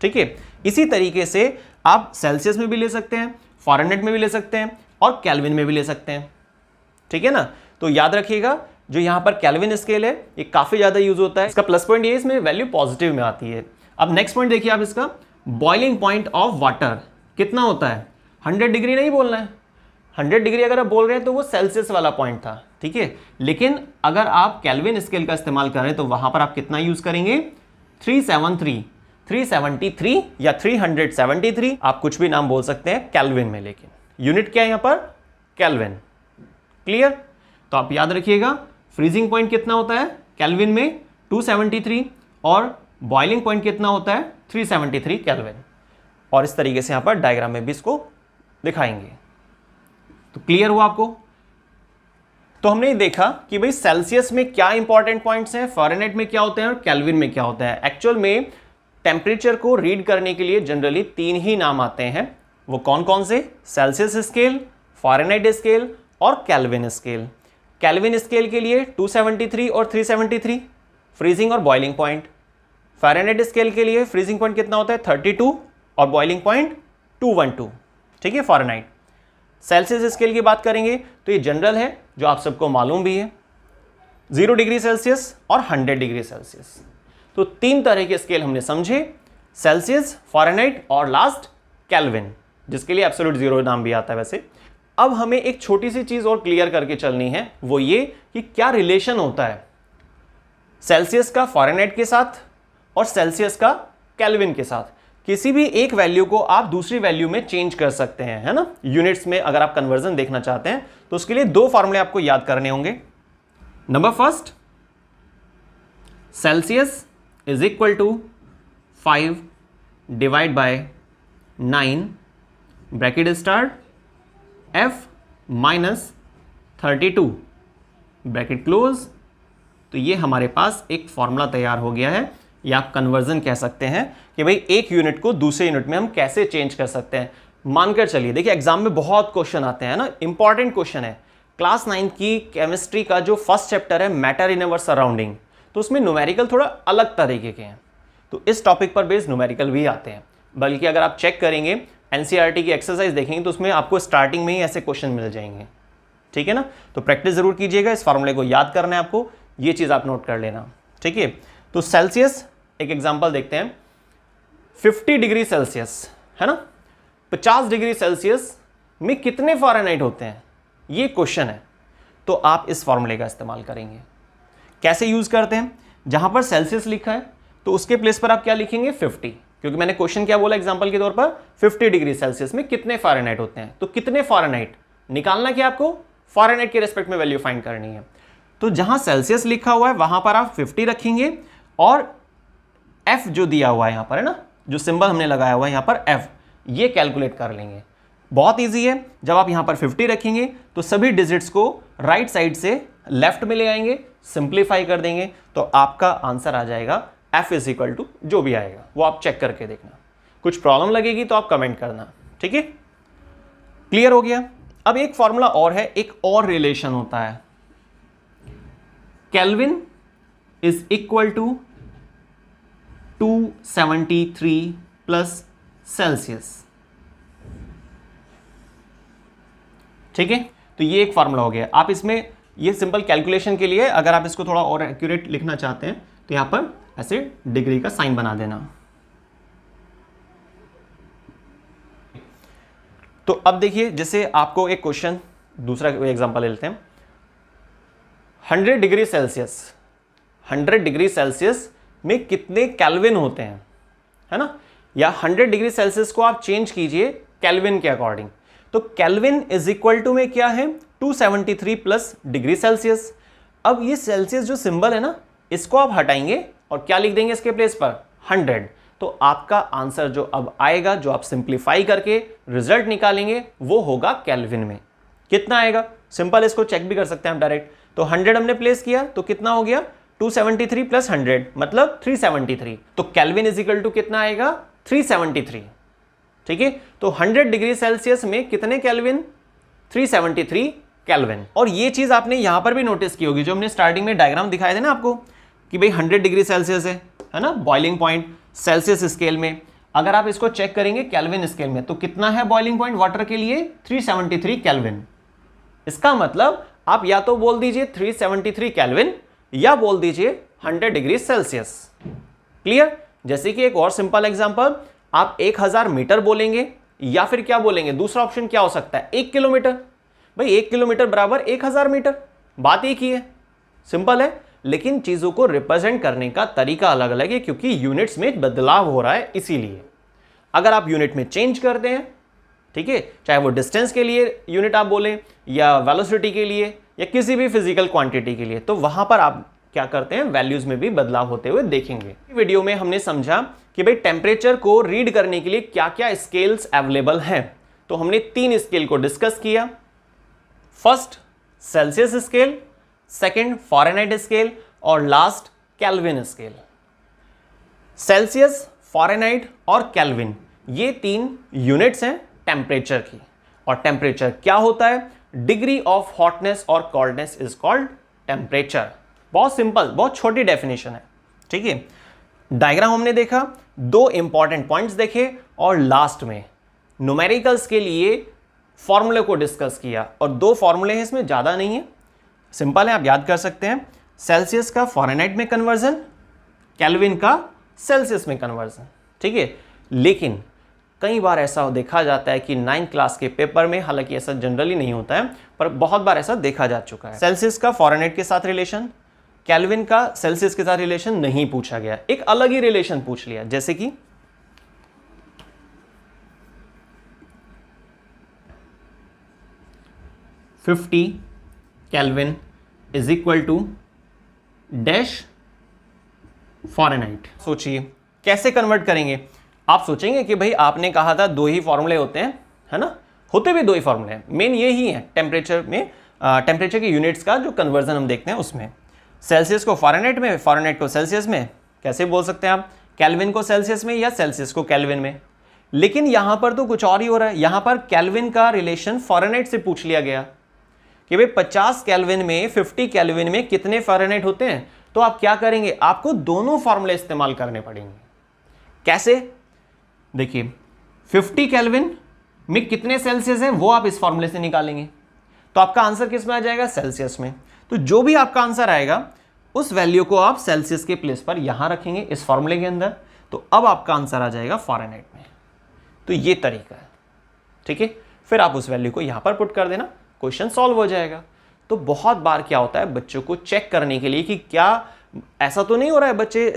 ठीक है। इसी तरीके से आप सेल्सियस में भी ले सकते हैं, फ़ारेनहाइट में भी ले सकते हैं और केल्विन में भी ले सकते हैं, ठीक है ना। तो याद रखिएगा जो यहाँ पर केल्विन स्केल है ये काफ़ी ज़्यादा यूज होता है। इसका प्लस पॉइंट ये इसमें वैल्यू पॉजिटिव में आती है। अब नेक्स्ट पॉइंट देखिए आप, इसका बॉइलिंग पॉइंट ऑफ वाटर कितना होता है, 100 डिग्री नहीं बोलना है। 100 डिग्री अगर आप बोल रहे हैं तो वो सेल्सियस वाला पॉइंट था, ठीक है। लेकिन अगर आप केल्विन स्केल का इस्तेमाल कर रहे हैं तो वहां पर आप कितना यूज करेंगे, 373 या 373, आप कुछ भी नाम बोल सकते हैं केल्विन में, लेकिन यूनिट क्या है यहाँ पर, केल्विन। क्लियर। तो आप याद रखिएगा फ्रीजिंग पॉइंट कितना होता है केल्विन में 273 और बॉइलिंग पॉइंट कितना होता है 373 केल्विन। और इस तरीके से यहां पर डायग्राम में भी इसको दिखाएंगे। तो क्लियर हुआ आपको। तो हमने देखा कि भाई सेल्सियस में क्या इंपॉर्टेंट पॉइंट्स हैं, फ़ारेनहाइट में क्या होते हैं और केल्विन में क्या होता है। एक्चुअल में टेम्परेचर को रीड करने के लिए जनरली 3 ही नाम आते हैं। वो कौन कौन से, सेल्सियस स्केल, फ़ारेनहाइट स्केल और केल्विन स्केल। केल्विन स्केल के लिए 273 और 373 फ्रीजिंग और बॉइलिंग पॉइंट। फ़ारेनहाइट स्केल के लिए फ्रीजिंग पॉइंट कितना होता है 32 और बॉइलिंग पॉइंट 212, ठीक है फ़ारेनहाइट। सेल्सियस स्केल की बात करेंगे तो ये जनरल है जो आप सबको मालूम भी है, 0 डिग्री सेल्सियस और 100 डिग्री सेल्सियस। तो 3 तरह के स्केल हमने समझे, सेल्सियस, फ़ारेनहाइट और लास्ट केल्विन, जिसके लिए एब्सोल्यूट जीरो नाम भी आता है वैसे। अब हमें एक छोटी सी चीज और क्लियर करके चलनी है, वो ये कि क्या रिलेशन होता है सेल्सियस का फ़ारेनहाइट के साथ और सेल्सियस का केल्विन के साथ। किसी भी एक वैल्यू को आप दूसरी वैल्यू में चेंज कर सकते हैं, है ना। यूनिट्स में अगर आप कन्वर्जन देखना चाहते हैं तो उसके लिए 2 फॉर्मूले आपको याद करने होंगे। Number first, Celsius is equal to 5 divide by 9 bracket start F minus 32 bracket close. तो ये हमारे पास एक फॉर्मूला तैयार हो गया है, या आप कन्वर्जन कह सकते हैं कि भाई एक यूनिट को दूसरे यूनिट में हम कैसे चेंज कर सकते हैं। मानकर चलिए, देखिए एग्जाम में बहुत क्वेश्चन आते हैं ना, इंपॉर्टेंट क्वेश्चन है। क्लास 9 की केमिस्ट्री का जो फर्स्ट चैप्टर है मैटर इन अवर सराउंडिंग, तो उसमें न्यूमेरिकल थोड़ा अलग तरीके के हैं। तो इस टॉपिक पर बेस्ड न्यूमेरिकल भी आते हैं। बल्कि अगर आप चेक करेंगे एनसीईआरटी की एक्सरसाइज देखेंगे तो उसमें आपको स्टार्टिंग में ही ऐसे क्वेश्चन मिल जाएंगे, ठीक है ना। तो प्रैक्टिस जरूर कीजिएगा, इस फॉर्मूले को याद करना है आपको, ये चीज़ आप नोट कर लेना, ठीक है। तो सेल्सियस, एक एग्जांपल देखते हैं, 50 डिग्री सेल्सियस है ना, 50 डिग्री सेल्सियस में कितने फ़ारेनहाइट होते हैं, ये क्वेश्चन है। तो आप इस फॉर्मूले का इस्तेमाल करेंगे। कैसे यूज़ करते हैं, जहाँ पर सेल्सियस लिखा है तो उसके प्लेस पर आप क्या लिखेंगे 50, क्योंकि मैंने क्वेश्चन क्या बोला एग्जांपल के तौर पर 50 डिग्री सेल्सियस में कितने फ़ारेनहाइट होते हैं। तो कितने फ़ारेनहाइट निकालना, क्या आपको फ़ारेनहाइट के रेस्पेक्ट में वैल्यू फाइंड करनी है। तो जहां सेल्सियस लिखा हुआ है वहां पर आप 50 रखेंगे और F जो दिया हुआ है यहां पर, है ना, जो सिंबल हमने लगाया हुआ है यहां पर F, ये कैलकुलेट कर लेंगे। बहुत ईजी है। जब आप यहां पर 50 रखेंगे तो सभी डिजिट्स को राइट साइड से लेफ्ट में ले आएंगे, सिंप्लीफाई कर देंगे, तो आपका आंसर आ जाएगा F इज इक्वल टू जो भी आएगा वो आप चेक करके देखना। कुछ प्रॉब्लम लगेगी तो आप कमेंट करना, ठीक है। क्लियर हो गया। अब एक फॉर्मूला और है, एक और रिलेशन होता है, kelvin is equal to 273 plus Celsius, ठीक है। तो ये एक फॉर्मूला हो गया। आप इसमें ये सिंपल कैलकुलेशन के लिए, अगर आप इसको थोड़ा और एक्यूरेट लिखना चाहते हैं तो यहां पर ऐसे डिग्री का साइन बना देना। तो अब देखिए, जैसे आपको एक क्वेश्चन, दूसरा एग्जांपल ले लेते हैं, 100 डिग्री सेल्सियस, 100 डिग्री सेल्सियस में कितने केल्विन होते हैं, है ना। या 100 डिग्री सेल्सियस को आप चेंज कीजिए केल्विन के अकॉर्डिंग। तो केल्विन इज इक्वल टू में क्या है 273 प्लस डिग्री सेल्सियस। अब ये सेल्सियस जो सिंबल है ना, इसको आप हटाएंगे और क्या लिख देंगे इसके प्लेस पर 100। तो आपका आंसर जो अब आएगा, जो आप सिंप्लीफाई करके रिजल्ट निकालेंगे, वो होगा केल्विन में। कितना आएगा, सिंपल, इसको चेक भी कर सकते हैं आप डायरेक्ट। तो 100 हमने प्लेस किया तो कितना हो गया 273 प्लस 100 मतलब 373। तो केल्विन इज इक्वल टू कितना आएगा 373, ठीक है। तो 100 डिग्री सेल्सियस में कितने केल्विन, 373 केल्विन। और ये चीज आपने यहां पर भी नोटिस की होगी, जो हमने स्टार्टिंग में डायग्राम दिखाए थे ना आपको कि भाई 100 डिग्री सेल्सियस है ना बॉइलिंग पॉइंट सेल्सियस स्केल में। अगर आप इसको चेक करेंगे केल्विन स्केल में तो कितना है बॉइलिंग पॉइंट वाटर के लिए 373 केल्विन। इसका मतलब आप या तो बोल दीजिए 373 केल्विन या बोल दीजिए 100 डिग्री सेल्सियस। क्लियर? जैसे कि एक और सिंपल एग्जांपल, आप 1000 मीटर बोलेंगे या फिर क्या बोलेंगे, दूसरा ऑप्शन क्या हो सकता है 1 किलोमीटर। भाई 1 किलोमीटर बराबर 1000 मीटर, बात एक ही है, सिंपल है। लेकिन चीजों को रिप्रेजेंट करने का तरीका अलग अलग है क्योंकि यूनिट्स में बदलाव हो रहा है। इसीलिए अगर आप यूनिट में चेंज करते हैं, ठीक है, चाहे वो डिस्टेंस के लिए यूनिट आप बोलें या वेलोसिटी के लिए या किसी भी फिजिकल क्वांटिटी के लिए, तो वहां पर आप क्या करते हैं, वैल्यूज में भी बदलाव होते हुए देखेंगे। वीडियो में हमने समझा कि भाई टेम्परेचर को रीड करने के लिए क्या क्या स्केल्स अवेलेबल हैं। तो हमने 3 स्केल को डिस्कस किया। First Celsius scale, second Fahrenheit scale और last Kelvin scale. Celsius, Fahrenheit और केल्विन ये 3 यूनिट्स हैं टेम्परेचर की। और टेम्परेचर क्या होता है, डिग्री ऑफ हॉटनेस और कोल्डनेस इज कॉल्ड टेम्परेचर। बहुत सिंपल, बहुत छोटी डेफिनेशन है, ठीक है। डायग्राम हमने देखा, 2 इंपॉर्टेंट पॉइंट्स देखे और लास्ट में न्यूमेरिकल्स के लिए फॉर्मूले को डिस्कस किया। और 2 फॉर्मूले हैं, इसमें ज़्यादा नहीं है, सिंपल है, आप याद कर सकते हैं। सेल्सियस का फ़ारेनहाइट में कन्वर्जन, केल्विन का सेल्सियस में कन्वर्जन, ठीक है। लेकिन कई बार ऐसा देखा जाता है कि 9th क्लास के पेपर में, हालांकि ऐसा जनरली नहीं होता है पर बहुत बार ऐसा देखा जा चुका है, सेल्सियस का फ़ारेनहाइट के साथ रिलेशन, केल्विन का सेल्सियस के साथ रिलेशन नहीं पूछा गया, एक अलग ही रिलेशन पूछ लिया। जैसे कि 50 kelvin is equal to dash Fahrenheit. सोचिए कैसे कन्वर्ट करेंगे। आप सोचेंगे कि भाई आपने कहा था 2 ही फॉर्मूले होते हैं, है ना, होते भी 2 ही फॉर्मूले हैं, मेन ये ही है टेम्परेचर में, टेम्परेचर के यूनिट्स का जो कन्वर्जन हम देखते हैं उसमें। सेल्सियस को फ़ारेनहाइट में, फ़ारेनहाइट को सेल्सियस में, कैसे बोल सकते हैं आप, केल्विन को सेल्सियस में या सेल्सियस को केल्विन में। लेकिन यहां पर तो कुछ और ही हो रहा है, यहां पर केल्विन का रिलेशन फ़ारेनहाइट से पूछ लिया गया कि भाई 50 केल्विन में, 50 केल्विन में कितने फ़ारेनहाइट होते हैं। तो आप क्या करेंगे, आपको दोनों फॉर्मूले इस्तेमाल करने पड़ेंगे। कैसे, देखिए 50 केल्विन में कितने सेल्सियस हैं वो आप इस फॉर्मूले से निकालेंगे, तो आपका आंसर किस में आ जाएगा, सेल्सियस में। तो जो भी आपका आंसर आएगा उस वैल्यू को आप सेल्सियस के प्लेस पर यहां रखेंगे इस फॉर्मूले के अंदर, तो अब आपका आंसर आ जाएगा फ़ारेनहाइट में। तो ये तरीका है, ठीक है। फिर आप उस वैल्यू को यहां पर पुट कर देना, क्वेश्चन सॉल्व हो जाएगा। तो बहुत बार क्या होता है, बच्चों को चेक करने के लिए कि क्या ऐसा तो नहीं हो रहा है बच्चे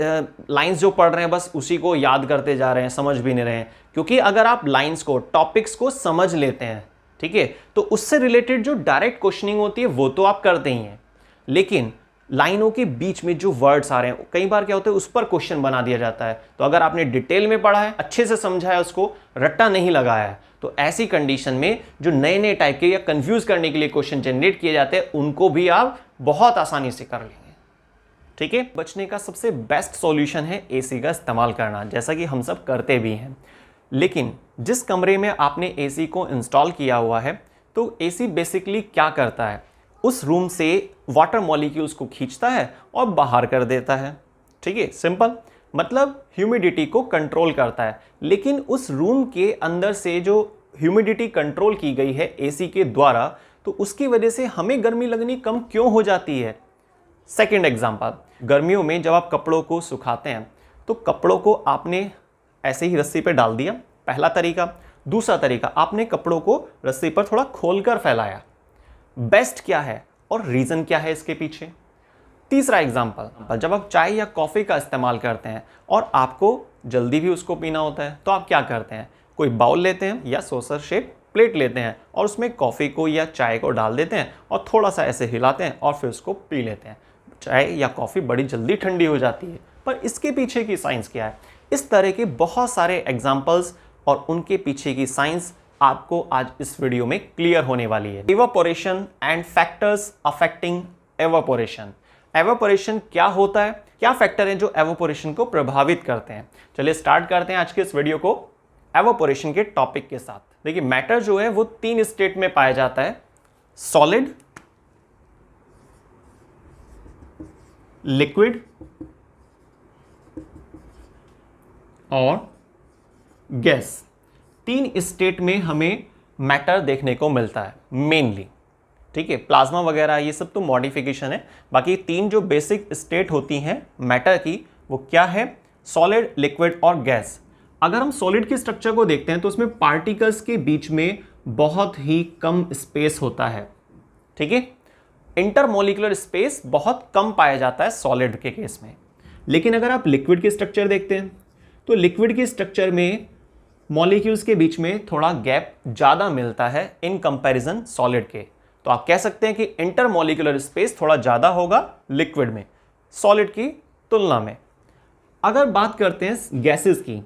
लाइंस जो पढ़ रहे हैं बस उसी को याद करते जा रहे हैं, समझ भी नहीं रहे हैं। क्योंकि अगर आप लाइंस को, टॉपिक्स को समझ लेते हैं, ठीक है, तो उससे रिलेटेड जो डायरेक्ट क्वेश्चनिंग होती है वो तो आप करते ही हैं, लेकिन लाइनों के बीच में जो वर्ड्स आ रहे हैं कई बार क्या होता है उस पर क्वेश्चन बना दिया जाता है। तो अगर आपने डिटेल में पढ़ा है, अच्छे से समझा है, उसको रट्टा नहीं लगाया है, तो ऐसी कंडीशन में जो नए नए टाइप के या कंफ्यूज करने के लिए क्वेश्चन जनरेट किए जाते हैं उनको भी आप बहुत आसानी से कर लेंगे, ठीक है। बचने का सबसे बेस्ट सॉल्यूशन है एसी का इस्तेमाल करना, जैसा कि हम सब करते भी हैं। लेकिन जिस कमरे में आपने एसी को इंस्टॉल किया हुआ है, तो एसी बेसिकली क्या करता है, उस रूम से वाटर मॉलिक्यूल्स को खींचता है और बाहर कर देता है, ठीक है, सिंपल। मतलब ह्यूमिडिटी को कंट्रोल करता है। लेकिन उस रूम के अंदर से जो ह्यूमिडिटी कंट्रोल की गई है एसी के द्वारा, तो उसकी वजह से हमें गर्मी लगनी कम क्यों हो जाती है। सेकेंड एग्जाम्पल, गर्मियों में जब आप कपड़ों को सुखाते हैं तो कपड़ों को आपने ऐसे ही रस्सी पे डाल दिया, पहला तरीका। दूसरा तरीका, आपने कपड़ों को रस्सी पर थोड़ा खोलकर फैलाया। बेस्ट क्या है और रीजन क्या है इसके पीछे। तीसरा एग्जाम्पल, जब आप चाय या कॉफी का इस्तेमाल करते हैं और आपको जल्दी भी उसको पीना होता है, तो आप क्या करते हैं, कोई बाउल लेते हैं या सॉसर शेप प्लेट लेते हैं और उसमें कॉफी को या चाय को डाल देते हैं और थोड़ा सा ऐसे हिलाते हैं और फिर उसको पी लेते हैं। चाय या कॉफी बड़ी जल्दी ठंडी हो जाती है, पर इसके पीछे की साइंस क्या है। इस तरह के बहुत सारे एग्जाम्पल्स और उनके पीछे की साइंस आपको आज इस वीडियो में क्लियर होने वाली है। Evaporation and factors affecting evaporation. Evaporation क्या होता है, क्या फैक्टर हैं जो एवापोरेशन को प्रभावित करते हैं। चलिए स्टार्ट करते हैं आज के इस वीडियो को एवापोरेशन के टॉपिक के साथ। देखिए मैटर जो है वो 3 स्टेट में पाया जाता है, सॉलिड, लिक्विड और गैस। 3 स्टेट में हमें मैटर देखने को मिलता है मेनली, ठीक है। प्लाज्मा वगैरह ये सब तो मॉडिफिकेशन है, बाकी 3 जो बेसिक स्टेट होती हैं मैटर की वो क्या है? सॉलिड, लिक्विड और गैस। अगर हम सॉलिड के स्ट्रक्चर को देखते हैं तो उसमें पार्टिकल्स के बीच में बहुत ही कम स्पेस होता है, ठीक है। इंटरमोलिकुलर स्पेस बहुत कम पाया जाता है सॉलिड के केस में। लेकिन अगर आप लिक्विड के स्ट्रक्चर देखते हैं तो लिक्विड के स्ट्रक्चर में मॉलिक्यूल्स के बीच में थोड़ा गैप ज़्यादा मिलता है इन कंपैरिजन सॉलिड के। तो आप कह सकते हैं कि इंटरमोलिकुलर स्पेस थोड़ा ज़्यादा होगा लिक्विड में सॉलिड की तुलना में। अगर बात करते हैं गैसेस की,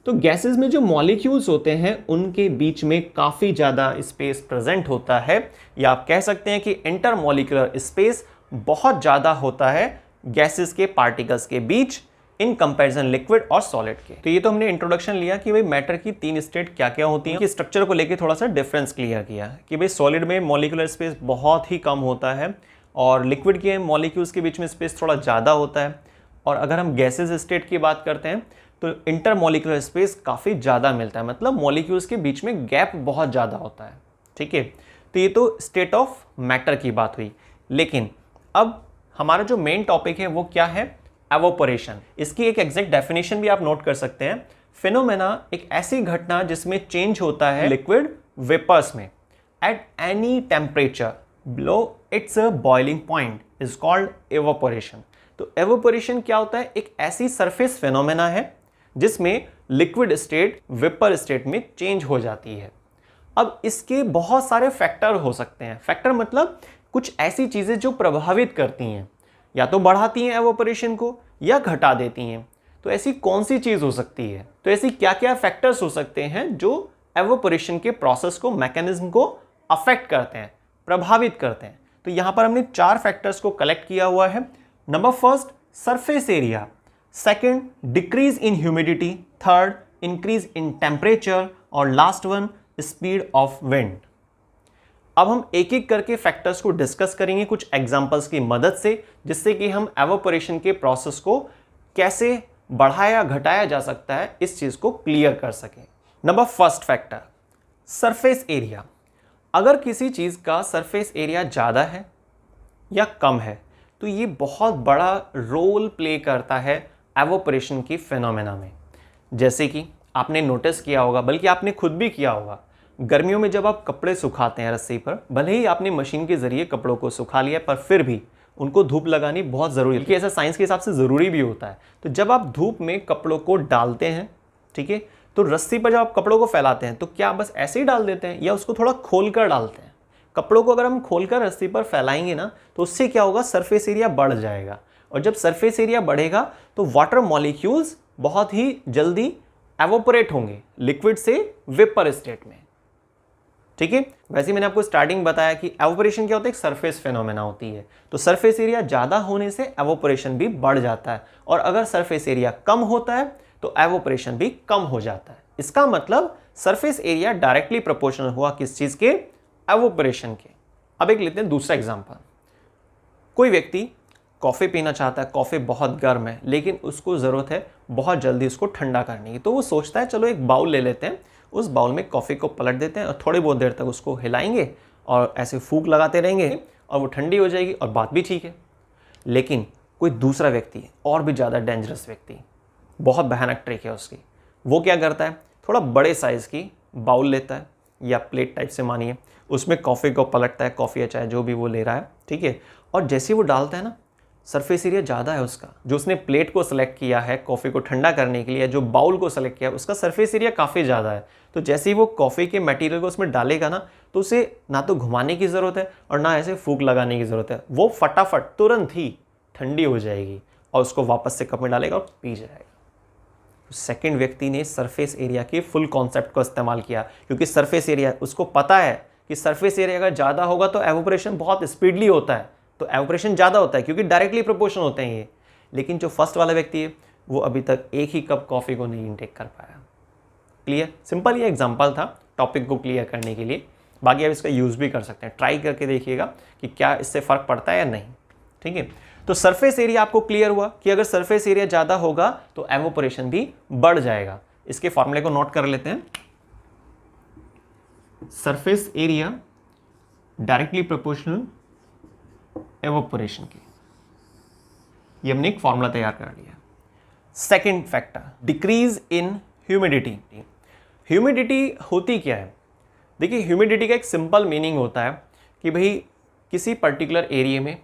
तो गैसेस में जो मॉलिक्यूल्स होते हैं उनके बीच में काफ़ी ज़्यादा स्पेस प्रेजेंट होता है, या आप कह सकते हैं कि इंटरमोलिकुलर स्पेस बहुत ज़्यादा होता है गैसेस के पार्टिकल्स के बीच इन कंपैरिजन लिक्विड और सॉलिड के। तो ये तो हमने इंट्रोडक्शन लिया कि भाई मैटर की 3 स्टेट क्या क्या होती हैं, कि स्ट्रक्चर को लेके थोड़ा सा डिफरेंस क्लियर किया कि भाई सॉलिड में मॉलिक्यूलर स्पेस बहुत ही कम होता है और लिक्विड के मॉलिक्यूल्स के बीच में स्पेस थोड़ा ज़्यादा होता है। और अगर हम गैसेस स्टेट की बात करते हैं तो इंटरमोलिकुलर स्पेस काफ़ी ज़्यादा मिलता है, मतलब मॉलिक्यूल्स के बीच में गैप बहुत ज़्यादा होता है, ठीक है। तो ये तो स्टेट ऑफ मैटर की बात हुई। लेकिन अब हमारा जो मेन टॉपिक है वो क्या है? एवोपोरेशन। इसकी एक एग्जैक्ट डेफिनेशन भी आप नोट कर सकते हैं। फिनोमेना एक ऐसी घटना जिसमें चेंज होता है लिक्विड वेपर्स में at any temperature below it's boiling point is called evaporation. तो एवोपोरेशन क्या होता है? एक ऐसी सरफेस फिनोमेना है जिसमें लिक्विड स्टेट वेपर स्टेट में चेंज हो जाती है। अब इसके बहुत सारे फैक्टर हो सकते हैं। फैक्टर मतलब कुछ ऐसी चीजें जो प्रभावित करती हैं, या तो बढ़ाती हैं एवोपोरेशन को या घटा देती हैं। तो ऐसी कौन सी चीज हो सकती है? तो ऐसी क्या क्या फैक्टर्स हो सकते हैं जो एवोपोरेशन के प्रोसेस को, मैकेनिज्म को अफेक्ट करते हैं, प्रभावित करते हैं? तो यहां पर हमने 4 फैक्टर्स को कलेक्ट किया हुआ है। Number first, surface area. Second, decrease in humidity. Third, increase in temperature. और last one, speed of wind. अब हम एक एक करके फैक्टर्स को डिस्कस करेंगे कुछ एग्जांपल्स की मदद से, जिससे कि हम एवोपोरेशन के प्रोसेस को कैसे बढ़ाया घटाया जा सकता है इस चीज को क्लियर कर सकें। Number first factor, surface area. अगर किसी चीज का सरफेस एरिया ज्यादा है या कम है तो ये बहुत बड़ा रोल प्ले करता है एवोपोरेशन की फिनोमेना में। जैसे कि आपने नोटिस किया होगा, बल्कि आपने खुद भी किया होगा, गर्मियों में जब आप कपड़े सुखाते हैं रस्सी पर, भले ही आपने मशीन के जरिए कपड़ों को सुखा लिया पर फिर भी उनको धूप लगानी बहुत ज़रूरी है, क्योंकि ऐसा साइंस के हिसाब से ज़रूरी भी होता है। तो जब आप धूप में कपड़ों को डालते हैं, ठीक है, तो रस्सी पर जब आप कपड़ों को फैलाते हैं तो क्या बस ऐसे ही डाल देते हैं या उसको थोड़ा खोल कर डालते हैं? कपड़ों को अगर हम खोलकर रस्सी पर फैलाएंगे ना तो उससे क्या होगा? सरफेस एरिया बढ़ जाएगा। और जब सरफेस एरिया बढ़ेगा तो वाटर मॉलिक्यूल्स बहुत ही जल्दी एवोपोरेट होंगे लिक्विड से वेपर स्टेट में, ठीक है। वैसे मैंने आपको स्टार्टिंग बताया कि एवोपोरेशन क्या होता है? एक सरफेस फिनोमेना होती है। तो सरफेस एरिया ज़्यादा होने से एवोपोरेशन भी बढ़ जाता है, और अगर सरफेस एरिया कम होता है तो एवोपोरेशन भी कम हो जाता है। इसका मतलब सरफेस एरिया डायरेक्टली प्रोपोर्शनल हुआ किस चीज़ के? एवोपोरेशन के। अब एक लेते हैं दूसरा एग्जाम्पल। कोई व्यक्ति कॉफ़ी पीना चाहता है, कॉफ़ी बहुत गर्म है लेकिन उसको ज़रूरत है बहुत जल्दी उसको ठंडा करने की, तो वो सोचता है चलो एक बाउल ले लेते हैं, उस बाउल में कॉफ़ी को पलट देते हैं और थोड़ी बहुत देर तक उसको हिलाएंगे और ऐसे फूंक लगाते रहेंगे और वो ठंडी हो जाएगी और बात भी ठीक है। लेकिन कोई दूसरा व्यक्ति, और भी ज़्यादा डेंजरस व्यक्ति, बहुत भयानक ट्रिक है उसकी, वो क्या करता है? थोड़ा बड़े साइज़ की बाउल लेता है या प्लेट टाइप से मानिए, उसमें कॉफ़ी को पलटता है, कॉफ़ी या चाय जो भी वो ले रहा है, ठीक है, और जैसे ही वो डालता है ना, सरफेस एरिया ज़्यादा है उसका, जो उसने प्लेट को सेलेक्ट किया है कॉफ़ी को ठंडा करने के लिए, जो बाउल को सेलेक्ट किया है उसका सरफेस एरिया काफ़ी ज़्यादा है। तो जैसे ही वो कॉफ़ी के मटेरियल को उसमें डालेगा ना तो उसे ना तो घुमाने की ज़रूरत है और ना ऐसे फूंक लगाने की ज़रूरत है, वो फटाफट तुरंत ही ठंडी हो जाएगी और उसको वापस से कप में डालेगा और पी जाएगा। तो सेकेंड व्यक्ति ने सरफेस एरिया के फुल कॉन्सेप्ट को इस्तेमाल किया, क्योंकि सरफेस एरिया, उसको पता है कि सरफेस एरिया अगर ज़्यादा होगा तो एवोपोरेशन बहुत स्पीडली होता है, तो एवोपोरेशन ज़्यादा होता है क्योंकि डायरेक्टली प्रोपोर्शन होते हैं ये। लेकिन जो फर्स्ट वाला व्यक्ति है वो अभी तक एक ही कप कॉफ़ी को नहीं इनटेक कर पाया। क्लियर? सिंपल ये एग्जांपल था टॉपिक को क्लियर करने के लिए, बाकी आप इसका यूज़ भी कर सकते हैं। ट्राई करके देखिएगा कि क्या इससे फ़र्क पड़ता है या नहीं, ठीक है। तो सरफेस एरिया आपको क्लियर हुआ कि अगर सरफेस एरिया ज़्यादा होगा तो एवोपोरेशन भी बढ़ जाएगा। इसके फॉर्मूले को नोट कर लेते हैं। Surface area directly proportional evaporation की, ये हमने एक फॉर्मूला तैयार कर लिया। Second factor, decrease in humidity. Humidity होती क्या है? देखिए, ह्यूमिडिटी का एक सिंपल मीनिंग होता है कि भाई किसी पर्टिकुलर एरिया में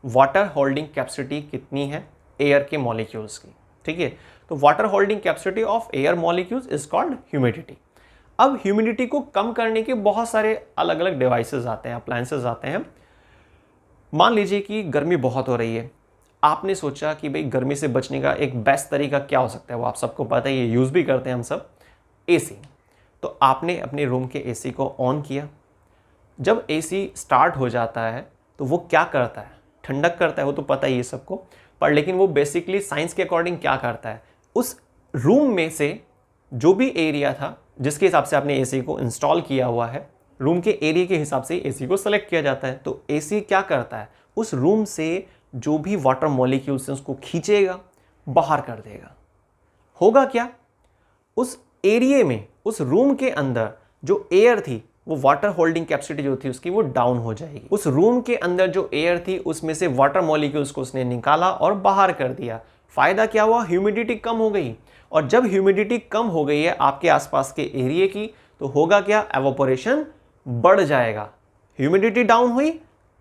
वाटर होल्डिंग कैपेसिटी कितनी है एयर के मॉलिक्यूल्स की, ठीक है। तो water holding capacity of air molecules is called humidity. अब ह्यूमिडिटी को कम करने के बहुत सारे अलग अलग डिवाइसेस आते हैं, अप्लायंसेस आते हैं। मान लीजिए कि गर्मी बहुत हो रही है, आपने सोचा कि भाई गर्मी से बचने का एक बेस्ट तरीका क्या हो सकता है, वो आप सबको पता है, ये यूज़ भी करते हैं हम सब, एसी। तो आपने अपने रूम के एसी को ऑन किया। जब एसी स्टार्ट हो जाता है तो वो क्या करता है? ठंडक करता है, वो तो पता ही है सबको, पर लेकिन वो बेसिकली साइंस के अकॉर्डिंग क्या करता है, उस रूम में से जो भी एरिया था जिसके हिसाब से आपने एसी को इंस्टॉल किया हुआ है, रूम के एरिया के हिसाब से एसी को सेलेक्ट किया जाता है। तो एसी क्या करता है, उस रूम से जो भी वाटर मॉलिक्यूल्स हैं उसको खींचेगा, बाहर कर देगा। होगा क्या, उस एरिया में, उस रूम के अंदर जो एयर थी, वो वाटर होल्डिंग कैपेसिटी जो थी उसकी वो डाउन हो जाएगी। उस रूम के अंदर जो एयर थी उसमें से वाटर मॉलिक्यूल्स को उसने निकाला और बाहर कर दिया। फायदा क्या हुआ? ह्यूमिडिटी कम हो गई। और जब ह्यूमिडिटी कम हो गई है आपके आसपास के एरिया की, तो होगा क्या? एवोपोरेशन बढ़ जाएगा। ह्यूमिडिटी डाउन हुई,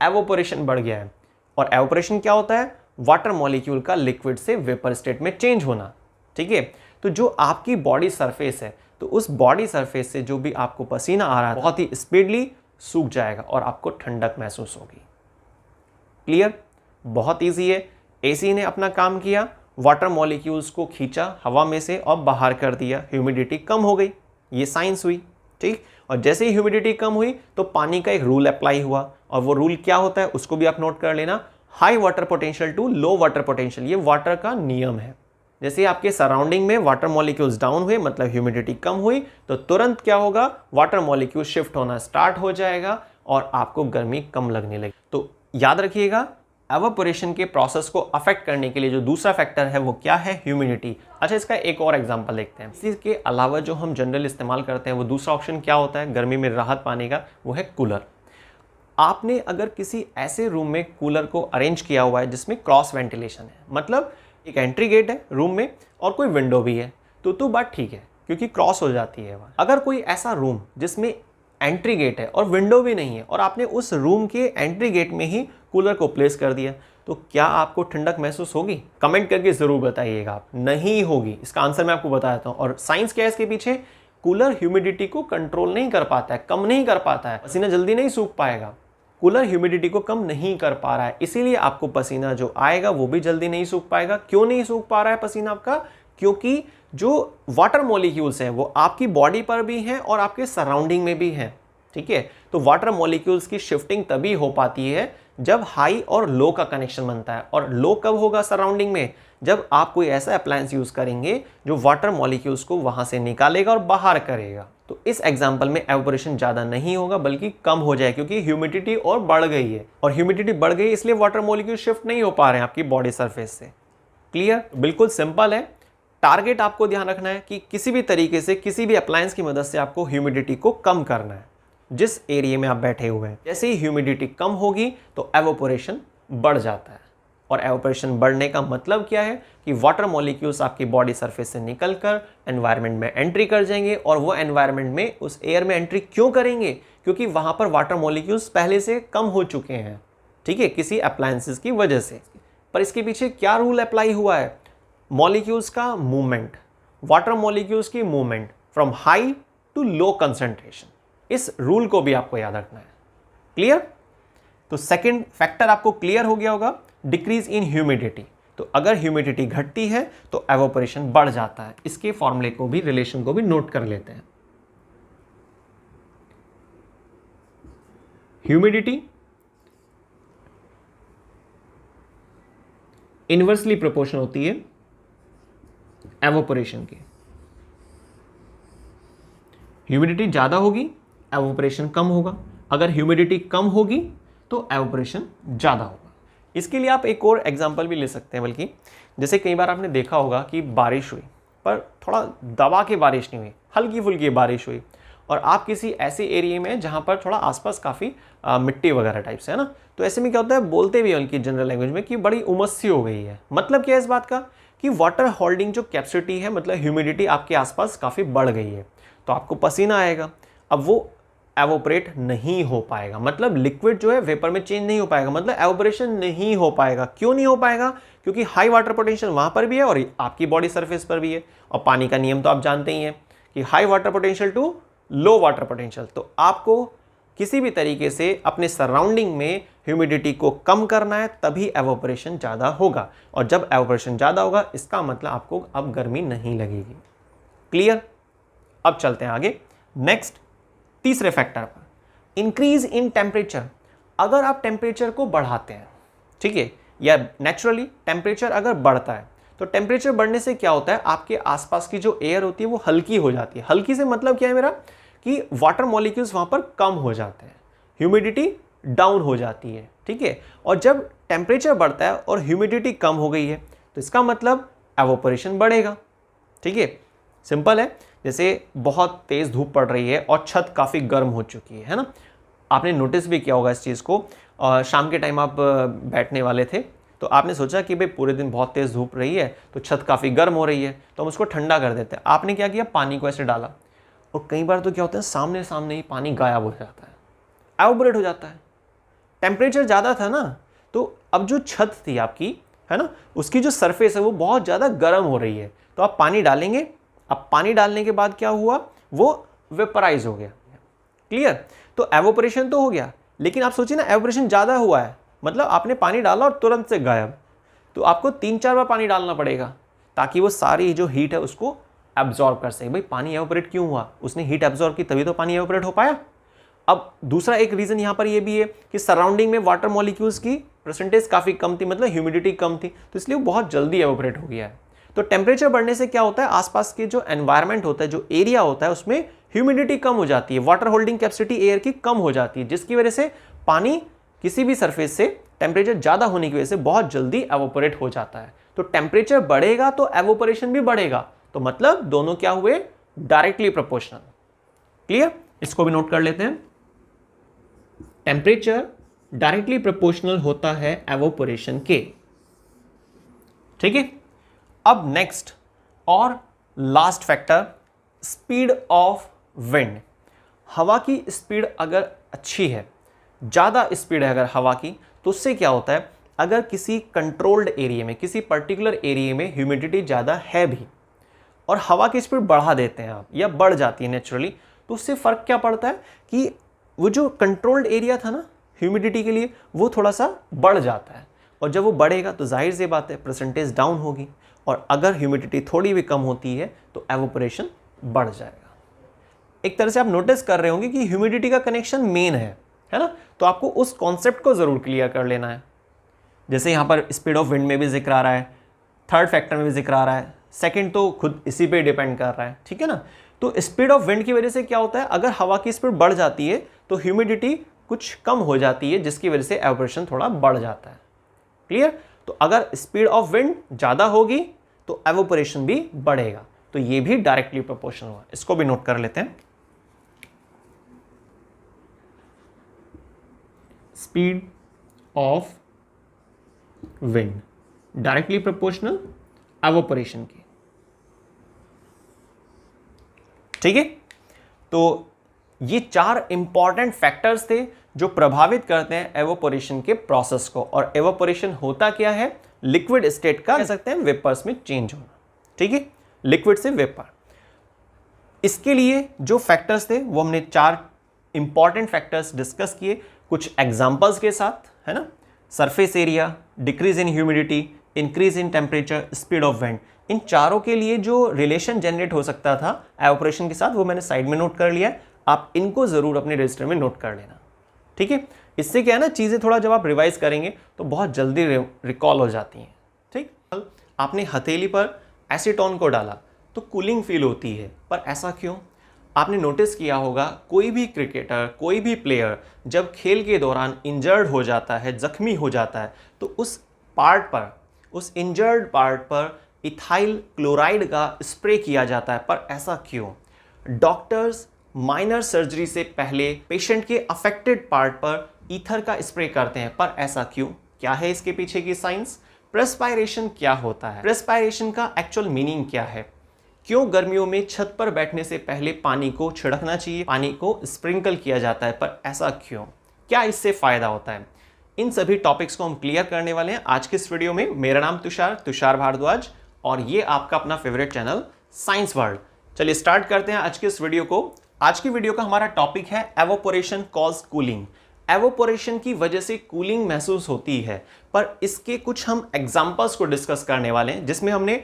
एवोपोरेशन बढ़ गया है। और एवोपोरेशन क्या होता है? वाटर मॉलिक्यूल का लिक्विड से वेपर स्टेट में चेंज होना, ठीक है। तो जो आपकी बॉडी सरफेस है, तो उस बॉडी सरफेस से जो भी आपको पसीना आ रहा है बहुत ही स्पीडली सूख जाएगा और आपको ठंडक महसूस होगी। क्लियर? बहुत इजी है। एसी ने अपना काम किया, वाटर मॉलिक्यूल्स को खींचा हवा में से और बाहर कर दिया, ह्यूमिडिटी कम हो गई। ये साइंस हुई, ठीक। और जैसे ही ह्यूमिडिटी कम हुई तो पानी का एक रूल अप्लाई हुआ, और वो रूल क्या होता है उसको भी आप नोट कर लेना। High water potential to low water potential, ये वाटर का नियम है। जैसे आपके सराउंडिंग में वाटर मॉलिक्यूल्स डाउन हुए, मतलब ह्यूमिडिटी कम हुई, तो तुरंत क्या होगा? वाटर मॉलिक्यूल शिफ्ट होना स्टार्ट हो जाएगा और आपको गर्मी कम लगने लगी। तो याद रखिएगा, एवापोरेशन के प्रोसेस को अफेक्ट करने के लिए जो दूसरा फैक्टर है वो क्या है? ह्यूमिडिटी। अच्छा, इसका एक और एग्जांपल देखते हैं। इसके अलावा जो हम जनरल इस्तेमाल करते हैं वो दूसरा ऑप्शन क्या होता है गर्मी में राहत पाने का? वो है कूलर। आपने अगर किसी ऐसे रूम में कूलर को अरेंज किया हुआ है जिसमें क्रॉस वेंटिलेशन है, मतलब एक एंट्री गेट है रूम में और कोई विंडो भी है, तो बात ठीक है क्योंकि क्रॉस हो जाती है वहाँ। अगर कोई ऐसा रूम जिसमें एंट्री गेट है और विंडो भी नहीं है और आपने उस रूम के एंट्री गेट में ही कूलर को प्लेस कर दिया, तो क्या आपको ठंडक महसूस होगी? कमेंट करके ज़रूर बताइएगा आप। नहीं होगी। इसका आंसर मैं आपको बता देता हूँ। और साइंस क्या है इसके पीछे? कूलर ह्यूमिडिटी को कंट्रोल नहीं कर पाता है, कम नहीं कर पाता है, पसीना जल्दी नहीं सूख पाएगा। कूलर ह्यूमिडिटी को कम नहीं कर पा रहा है, इसीलिए आपको पसीना जो आएगा वो भी जल्दी नहीं सूख पाएगा। क्यों नहीं सूख पा रहा है पसीना आपका? क्योंकि जो वाटर मॉलिक्यूल्स हैं वो आपकी बॉडी पर भी हैं और आपके सराउंडिंग में भी हैं, ठीक है। तो वाटर मॉलिक्यूल्स की शिफ्टिंग तभी हो पाती है जब हाई और लो का कनेक्शन बनता है। और लो कब होगा सराउंडिंग में? जब आप कोई ऐसा अप्लायंस यूज करेंगे जो वाटर मॉलिक्यूल्स को वहां से निकालेगा और बाहर करेगा। तो इस एग्जांपल में एवापोरेशन ज्यादा नहीं होगा बल्कि कम हो जाए, क्योंकि ह्यूमिडिटी और बढ़ गई है, और ह्यूमिडिटी बढ़ गई इसलिए वाटर मॉलिक्यूल शिफ्ट नहीं हो पा रहे हैं आपकी बॉडी सरफेस से। क्लियर? बिल्कुल सिंपल है। टारगेट आपको ध्यान रखना है कि किसी भी तरीके से, किसी भी अप्लायंस की मदद से आपको ह्यूमिडिटी को कम करना है जिस एरिया में आप बैठे हुए हैं। जैसे ही ह्यूमिडिटी कम होगी तो एवापोरेशन बढ़ जाता है। और एवापोरेशन बढ़ने का मतलब क्या है कि वाटर मॉलिक्यूल्स आपकी बॉडी सरफेस से निकलकर एनवायरनमेंट में एंट्री कर जाएंगे। और वो एनवायरनमेंट में उस एयर में एंट्री क्यों करेंगे? क्योंकि वहां पर वाटर मॉलिक्यूल्स पहले से कम हो चुके हैं, ठीक है, किसी अप्लायंसेस की वजह से। पर इसके पीछे क्या रूल अप्लाई हुआ है? मॉलिक्यूल्स का मूवमेंट, वाटर मॉलिक्यूल्स की movement from high to low concentration, इस रूल को भी आपको याद रखना है। क्लियर? तो सेकंड फैक्टर आपको क्लियर हो गया होगा, डिक्रीज इन ह्यूमिडिटी। तो अगर ह्यूमिडिटी घटती है तो एवापोरेशन बढ़ जाता है। इसके फॉर्मूले को भी, रिलेशन को भी नोट कर लेते हैं। ह्यूमिडिटी इनवर्सली प्रोपोर्शनल होती है एवापोरेशन की। ह्यूमिडिटी ज्यादा होगी, एवापोरेशन कम होगा। अगर ह्यूमिडिटी कम होगी तो एवापोरेशन ज्यादा होगा। इसके लिए आप एक और एग्जांपल भी ले सकते हैं, बल्कि जैसे कई बार आपने देखा होगा कि बारिश हुई, पर थोड़ा दबा के बारिश नहीं हुई, हल्की फुल्की बारिश हुई, और आप किसी ऐसे एरिया में जहाँ पर थोड़ा आसपास काफ़ी मिट्टी वगैरह टाइप से है ना, तो ऐसे में क्या होता है, बोलते भी उनकी जनरल लैंग्वेज में कि बड़ी उमस सी हो गई है। मतलब क्या है इस बात का कि वाटर होल्डिंग जो कैपेसिटी है, मतलब ह्यूमिडिटी आपके आसपास काफ़ी बढ़ गई है, तो आपको पसीना आएगा, अब वो एवोपरेट नहीं हो पाएगा, मतलब लिक्विड जो है वेपर में चेंज नहीं हो पाएगा, मतलब एवोपरेशन नहीं हो पाएगा। क्यों नहीं हो पाएगा? क्योंकि हाई वाटर पोटेंशियल वहाँ पर भी है और आपकी बॉडी सरफेस पर भी है, और पानी का नियम तो आप जानते ही हैं कि high water potential to low water potential. तो आपको किसी भी तरीके से अपने सराउंडिंग में ह्यूमिडिटी को कम करना है, तभी एवोपरेशन ज़्यादा होगा, और जब एवोपरेशन ज़्यादा होगा इसका मतलब आपको अब गर्मी नहीं लगेगी। क्लियर? अब चलते हैं आगे नेक्स्ट तीसरे फैक्टर पर, इंक्रीज इन टेम्परेचर। अगर आप टेम्परेचर को बढ़ाते हैं, ठीक है, या नेचुरली टेम्परेचर अगर बढ़ता है, तो टेम्परेचर बढ़ने से क्या होता है, आपके आसपास की जो एयर होती है वो हल्की हो जाती है। हल्की से मतलब क्या है मेरा, कि वाटर मॉलिक्यूल्स वहाँ पर कम हो जाते हैं, ह्यूमिडिटी डाउन हो जाती है, ठीक है। और जब टेम्परेचर बढ़ता है और ह्यूमिडिटी कम हो गई है, तो इसका मतलब एवोपरेशन बढ़ेगा, ठीक है। सिंपल है, जैसे बहुत तेज़ धूप पड़ रही है और छत काफ़ी गर्म हो चुकी है ना, आपने नोटिस भी किया होगा इस चीज़ को। शाम के टाइम आप बैठने वाले थे, तो आपने सोचा कि भाई पूरे दिन बहुत तेज़ धूप रही है तो छत काफ़ी गर्म हो रही है, तो हम उसको ठंडा कर देते हैं। आपने क्या किया, पानी को ऐसे डाला, और कई बार तो क्या होता है, सामने सामने ही पानी गायब हो जाता है, एवोपरेट हो जाता है। टेम्परेचर ज़्यादा था ना, तो अब जो छत थी आपकी, है ना, उसकी जो सरफेस है वो बहुत ज़्यादा गर्म हो रही है, तो आप पानी डालेंगे। अब पानी डालने के बाद क्या हुआ, वो वेपराइज हो गया। क्लियर? तो एवोपरेशन तो हो गया, लेकिन आप सोचिए ना, एवोपरेशन ज़्यादा हुआ है, मतलब आपने पानी डाला और तुरंत से गायब, तो आपको 3-4 बार पानी डालना पड़ेगा ताकि वो सारी जो हीट है उसको एब्जॉर्ब कर सके। भाई पानी एवोपरेट क्यों हुआ, उसने हीट एब्जॉर्ब की, तभी तो पानी एवोपरेट हो पाया। अब दूसरा एक रीज़न यहाँ पर ये भी है कि सराउंडिंग में वाटर मॉलिक्यूल्स की परसेंटेज काफ़ी कम थी, मतलब ह्यूमिडिटी कम थी, तो इसलिए वो बहुत जल्दी एवोपरेट हो गया है। तो टेम्परेचर बढ़ने से क्या होता है, आसपास के जो एनवायरनमेंट होता है, जो एरिया होता है, उसमें ह्यूमिडिटी कम हो जाती है, वाटर होल्डिंग कैपेसिटी एयर की कम हो जाती है, जिसकी वजह से पानी किसी भी सरफेस से टेम्परेचर ज़्यादा होने की वजह से बहुत जल्दी एवोपरेट हो जाता है। तो टेम्परेचर बढ़ेगा तो एवोपरेशन भी बढ़ेगा, तो मतलब दोनों क्या हुए, डायरेक्टली प्रोपोर्शनल। क्लियर? इसको भी नोट कर लेते हैं, टेम्परेचर डायरेक्टली प्रोपोर्शनल होता है एवोपरेशन के, ठीक है। अब नेक्स्ट और last factor, speed of wind. हवा की स्पीड अगर अच्छी है, ज़्यादा स्पीड है अगर हवा की, तो उससे क्या होता है, अगर किसी कंट्रोल्ड एरिया में, किसी पर्टिकुलर एरिया में ह्यूमिडिटी ज़्यादा है भी, और हवा की स्पीड बढ़ा देते हैं आप, या बढ़ जाती है नेचुरली, तो उससे फ़र्क क्या पड़ता है कि वो जो कंट्रोल्ड एरिया था ना ह्यूमिडिटी के लिए, वो थोड़ा सा बढ़ जाता है, और जब वो बढ़ेगा तो जाहिर सी बात है परसेंटेज डाउन होगी, और अगर ह्यूमिडिटी थोड़ी भी कम होती है तो एवोपरेशन बढ़ जाएगा। एक तरह से आप नोटिस कर रहे होंगे कि ह्यूमिडिटी का कनेक्शन मेन है ना, तो आपको उस कॉन्सेप्ट को ज़रूर क्लियर कर लेना है। जैसे यहाँ पर स्पीड ऑफ विंड में भी जिक्र आ रहा है, थर्ड फैक्टर में भी जिक्र आ रहा है, सेकंड तो खुद इसी पे डिपेंड कर रहा है, ठीक है ना। तो स्पीड ऑफ विंड की वजह से क्या होता है, अगर हवा की स्पीड बढ़ जाती है तो ह्यूमिडिटी कुछ कम हो जाती है, जिसकी वजह से एवोपरेशन थोड़ा बढ़ जाता है। क्लियर? तो अगर स्पीड ऑफ विंड ज़्यादा होगी तो एवोपरेशन भी बढ़ेगा, तो ये भी डायरेक्टली प्रोपोर्शनल हुआ। इसको भी नोट कर लेते हैं, speed of wind directly proportional evaporation की, ठीक है। तो ये 4 इंपॉर्टेंट फैक्टर्स थे जो प्रभावित करते हैं एवोपरेशन के प्रोसेस को। और एवोपरेशन होता क्या है, लिक्विड स्टेट का कह सकते हैं वेपर्स में चेंज होना, ठीक है, लिक्विड से वेपर। इसके लिए जो फैक्टर्स थे वो हमने 4 इंपॉर्टेंट फैक्टर्स डिस्कस किए, कुछ एग्जांपल्स के साथ, है ना। Surface area, decrease in humidity, increase in temperature, speed of wind, इन चारों के लिए जो रिलेशन जनरेट हो सकता था एवोपरेशन के साथ, वो मैंने साइड में नोट कर लिया। आप इनको जरूर अपने रजिस्टर में नोट कर लेना, ठीक है। इससे क्या है ना, चीज़ें थोड़ा जब आप रिवाइज करेंगे तो बहुत जल्दी रिकॉल हो जाती हैं, ठीक। आपने हथेली पर एसीटोन को डाला तो कूलिंग फील होती है, पर ऐसा क्यों? आपने नोटिस किया होगा, कोई भी क्रिकेटर, कोई भी प्लेयर जब खेल के दौरान इंजर्ड हो जाता है, जख्मी हो जाता है, तो उस पार्ट पर, उस इंजर्ड पार्ट पर इथाइल क्लोराइड का स्प्रे किया जाता है, पर ऐसा क्यों? डॉक्टर्स माइनर सर्जरी से पहले पेशेंट के अफेक्टेड पार्ट पर ईथर का स्प्रे करते हैं, पर ऐसा क्यों? क्या है इसके पीछे की साइंस? प्रेस्पायरेशन क्या होता है? प्रेस्पायरेशन का एक्चुअल मीनिंग क्या है? क्यों गर्मियों में छत पर बैठने से पहले पानी को छिड़कना चाहिए, पानी को स्प्रिंकल किया जाता है, पर ऐसा क्यों? क्या इससे फायदा होता है? इन सभी टॉपिक्स को हम क्लियर करने वाले हैं आज के इस वीडियो में। मेरा नाम तुषार भारद्वाज और ये आपका अपना फेवरेट चैनल साइंस वर्ल्ड। चलिए स्टार्ट करते हैं आज के इस वीडियो को। आज की वीडियो का हमारा टॉपिक है एवोपोरेशन कॉज कूलिंग। एवोपोरेशन की वजह से कूलिंग महसूस होती है, पर इसके कुछ हम एग्जांपल्स को डिस्कस करने वाले हैं, जिसमें हमने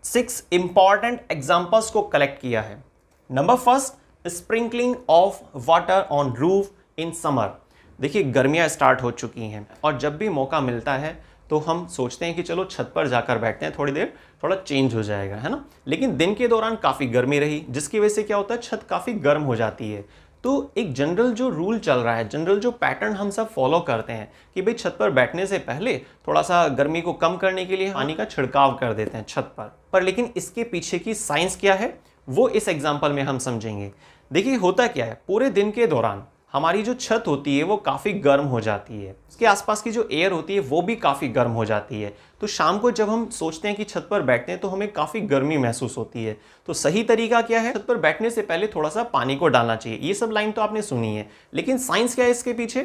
6 इंपॉर्टेंट एग्जांपल्स को कलेक्ट किया है। Number first, sprinkling of water on roof in summer. देखिए गर्मियां स्टार्ट हो चुकी हैं और जब भी मौका मिलता है तो हम सोचते हैं कि चलो छत पर जाकर बैठते हैं, थोड़ी देर थोड़ा चेंज हो जाएगा, है ना। लेकिन दिन के दौरान काफ़ी गर्मी रही, जिसकी वजह से क्या होता है, छत काफ़ी गर्म हो जाती है। तो एक जनरल जो रूल चल रहा है, जनरल जो पैटर्न हम सब फॉलो करते हैं कि भाई छत पर बैठने से पहले थोड़ा सा गर्मी को कम करने के लिए पानी का छिड़काव कर देते हैं छत पर लेकिन इसके पीछे की साइंस क्या है वो इस एग्जाम्पल में हम समझेंगे। देखिए होता क्या है, पूरे दिन के दौरान हमारी जो छत होती है वो काफ़ी गर्म हो जाती है, उसके आसपास की जो एयर होती है वो भी काफ़ी गर्म हो जाती है। तो शाम को जब हम सोचते हैं कि छत पर बैठते हैं तो हमें काफ़ी गर्मी महसूस होती है। तो सही तरीका क्या है, छत पर बैठने से पहले थोड़ा सा पानी को डालना चाहिए। ये सब लाइन तो आपने सुनी है, लेकिन साइंस क्या है इसके पीछे?